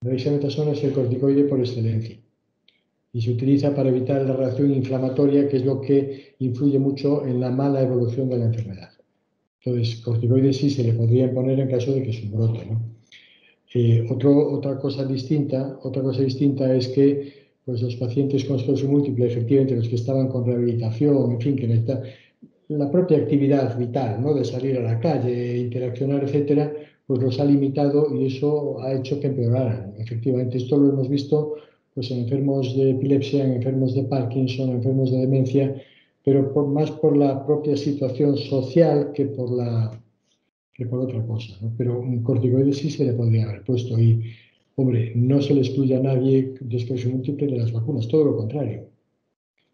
La dexametasona es el corticoide por excelencia y se utiliza para evitar la reacción inflamatoria, que es lo que influye mucho en la mala evolución de la enfermedad. Entonces, corticoides sí se le podrían poner en caso de que es un brote, ¿no? Otra cosa distinta es que pues, los pacientes con esclerosis múltiple, efectivamente, los que estaban con rehabilitación, en fin, que necesitan la propia actividad vital, ¿no? De salir a la calle, interaccionar, etcétera, pues los ha limitado y eso ha hecho que empeoraran. Efectivamente, esto lo hemos visto pues, en enfermos de epilepsia, en enfermos de Parkinson, en enfermos de demencia, pero más por la propia situación social que por otra cosa, ¿no? Pero un corticoide sí se le podría haber puesto y, hombre, no se le excluye a nadie de esclerosis múltiple de las vacunas, todo lo contrario.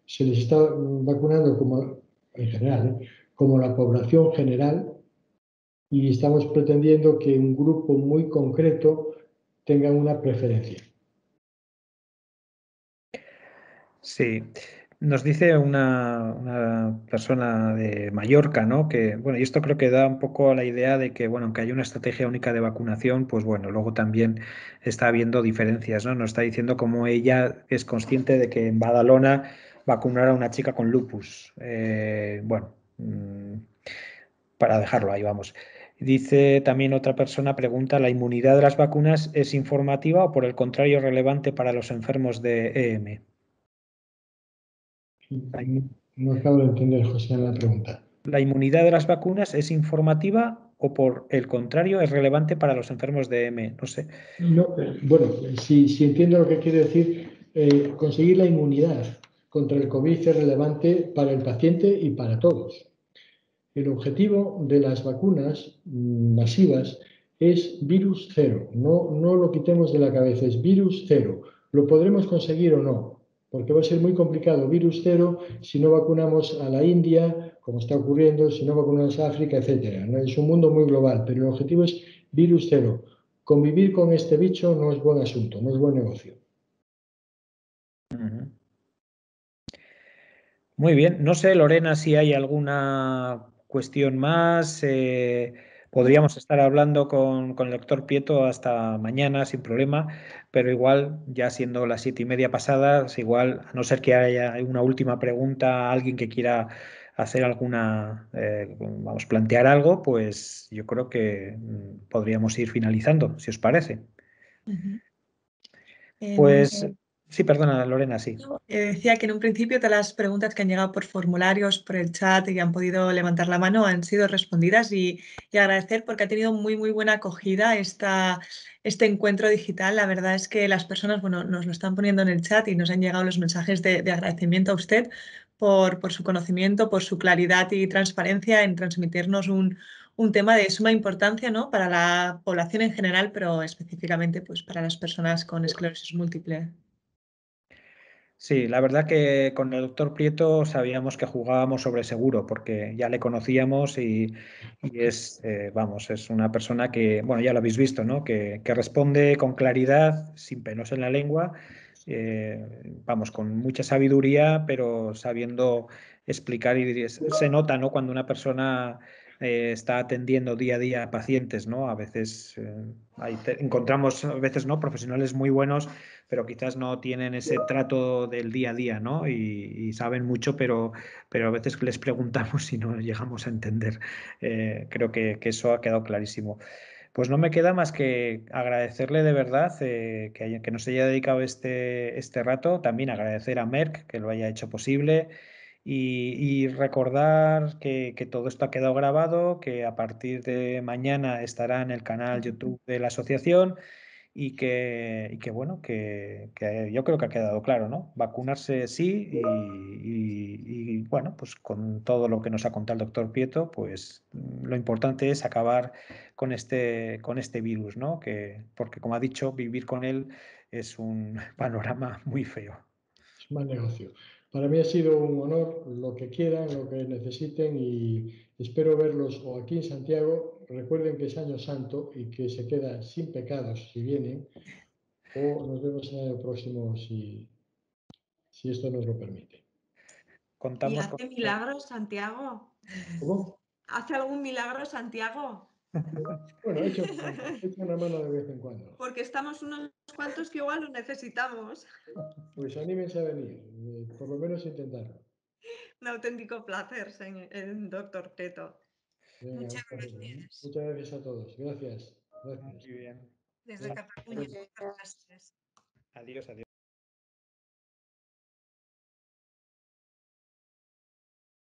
Se les está vacunando como, en general, como la población general y estamos pretendiendo que un grupo muy concreto tenga una preferencia. Sí, nos dice una persona de Mallorca, ¿no? Que, bueno, y esto creo que da un poco la idea de que, bueno, aunque hay una estrategia única de vacunación, pues bueno, luego también está habiendo diferencias, ¿no? Nos está diciendo cómo ella es consciente de que en Badalona vacunar a una chica con lupus. Bueno, para dejarlo ahí, vamos. Dice también otra persona, pregunta, ¿la inmunidad de las vacunas es informativa o por el contrario relevante para los enfermos de EM? No acabo de entender, José, la pregunta. ¿La inmunidad de las vacunas es informativa o por el contrario es relevante para los enfermos de EM? No sé. No, bueno, si entiendo lo que quiere decir, conseguir la inmunidad contra el COVID es relevante para el paciente y para todos. El objetivo de las vacunas masivas es virus cero. No lo quitemos de la cabeza, es virus cero. ¿Lo podremos conseguir o no? Porque va a ser muy complicado virus cero si no vacunamos a la India, como está ocurriendo, si no vacunamos a África, etc. ¿No? Es un mundo muy global, pero el objetivo es virus cero. Convivir con este bicho no es buen asunto, no es buen negocio. Muy bien. No sé, Lorena, si hay alguna cuestión más. Podríamos estar hablando con el doctor Prieto hasta mañana sin problema, pero igual, ya siendo las 7:30 pasadas, igual, a no ser que haya una última pregunta, alguien que quiera hacer alguna, vamos, plantear algo, pues yo creo que podríamos ir finalizando, si os parece. Pues sí, perdona, Lorena, sí. Decía que en un principio todas las preguntas que han llegado por formularios, por el chat y que han podido levantar la mano han sido respondidas y agradecer porque ha tenido muy buena acogida este encuentro digital. La verdad es que las personas, bueno, nos lo están poniendo en el chat y nos han llegado los mensajes de agradecimiento a usted por su conocimiento, por su claridad y transparencia en transmitirnos un tema de suma importancia, ¿no? Para la población en general, pero específicamente pues, para las personas con esclerosis múltiple. Sí, la verdad que con el doctor Prieto sabíamos que jugábamos sobre seguro porque ya le conocíamos y es, vamos, es una persona que, bueno, ya lo habéis visto, ¿no? Que responde con claridad, sin pelos en la lengua, vamos, con mucha sabiduría, pero sabiendo explicar y se nota, ¿no? Cuando una persona está atendiendo día a día a pacientes, ¿no? A veces encontramos, a veces, ¿no? Profesionales muy buenos, pero quizás no tienen ese trato del día a día, ¿no? Y saben mucho, pero a veces les preguntamos y no llegamos a entender. Creo que eso ha quedado clarísimo. Pues no me queda más que agradecerle de verdad que nos haya dedicado este rato, también agradecer a Merck que lo haya hecho posible y recordar que todo esto ha quedado grabado, que a partir de mañana estará en el canal YouTube de la asociación y que bueno, que yo creo que ha quedado claro, ¿no? Vacunarse sí y bueno, pues con todo lo que nos ha contado el doctor Prieto, pues lo importante es acabar con este virus, ¿no? Porque como ha dicho, vivir con él es un panorama muy feo. Es mal negocio. Para mí ha sido un honor, lo que quieran, lo que necesiten y espero verlos o aquí en Santiago. Recuerden que es Año Santo y que se queda sin pecados si vienen, o nos vemos el año próximo si esto nos lo permite. ¿Y hace milagros, Santiago? ¿Cómo? ¿Hace algún milagro, Santiago? Bueno, he hecho una mano de vez en cuando. Porque estamos unos cuantos que igual lo necesitamos. Pues anímense a venir, por lo menos intentarlo. Un auténtico placer, doctor Prieto. Venga, Muchas gracias. muchas gracias a todos. Gracias. Muy bien. Desde Cataluña. Muchas gracias. Adiós, adiós.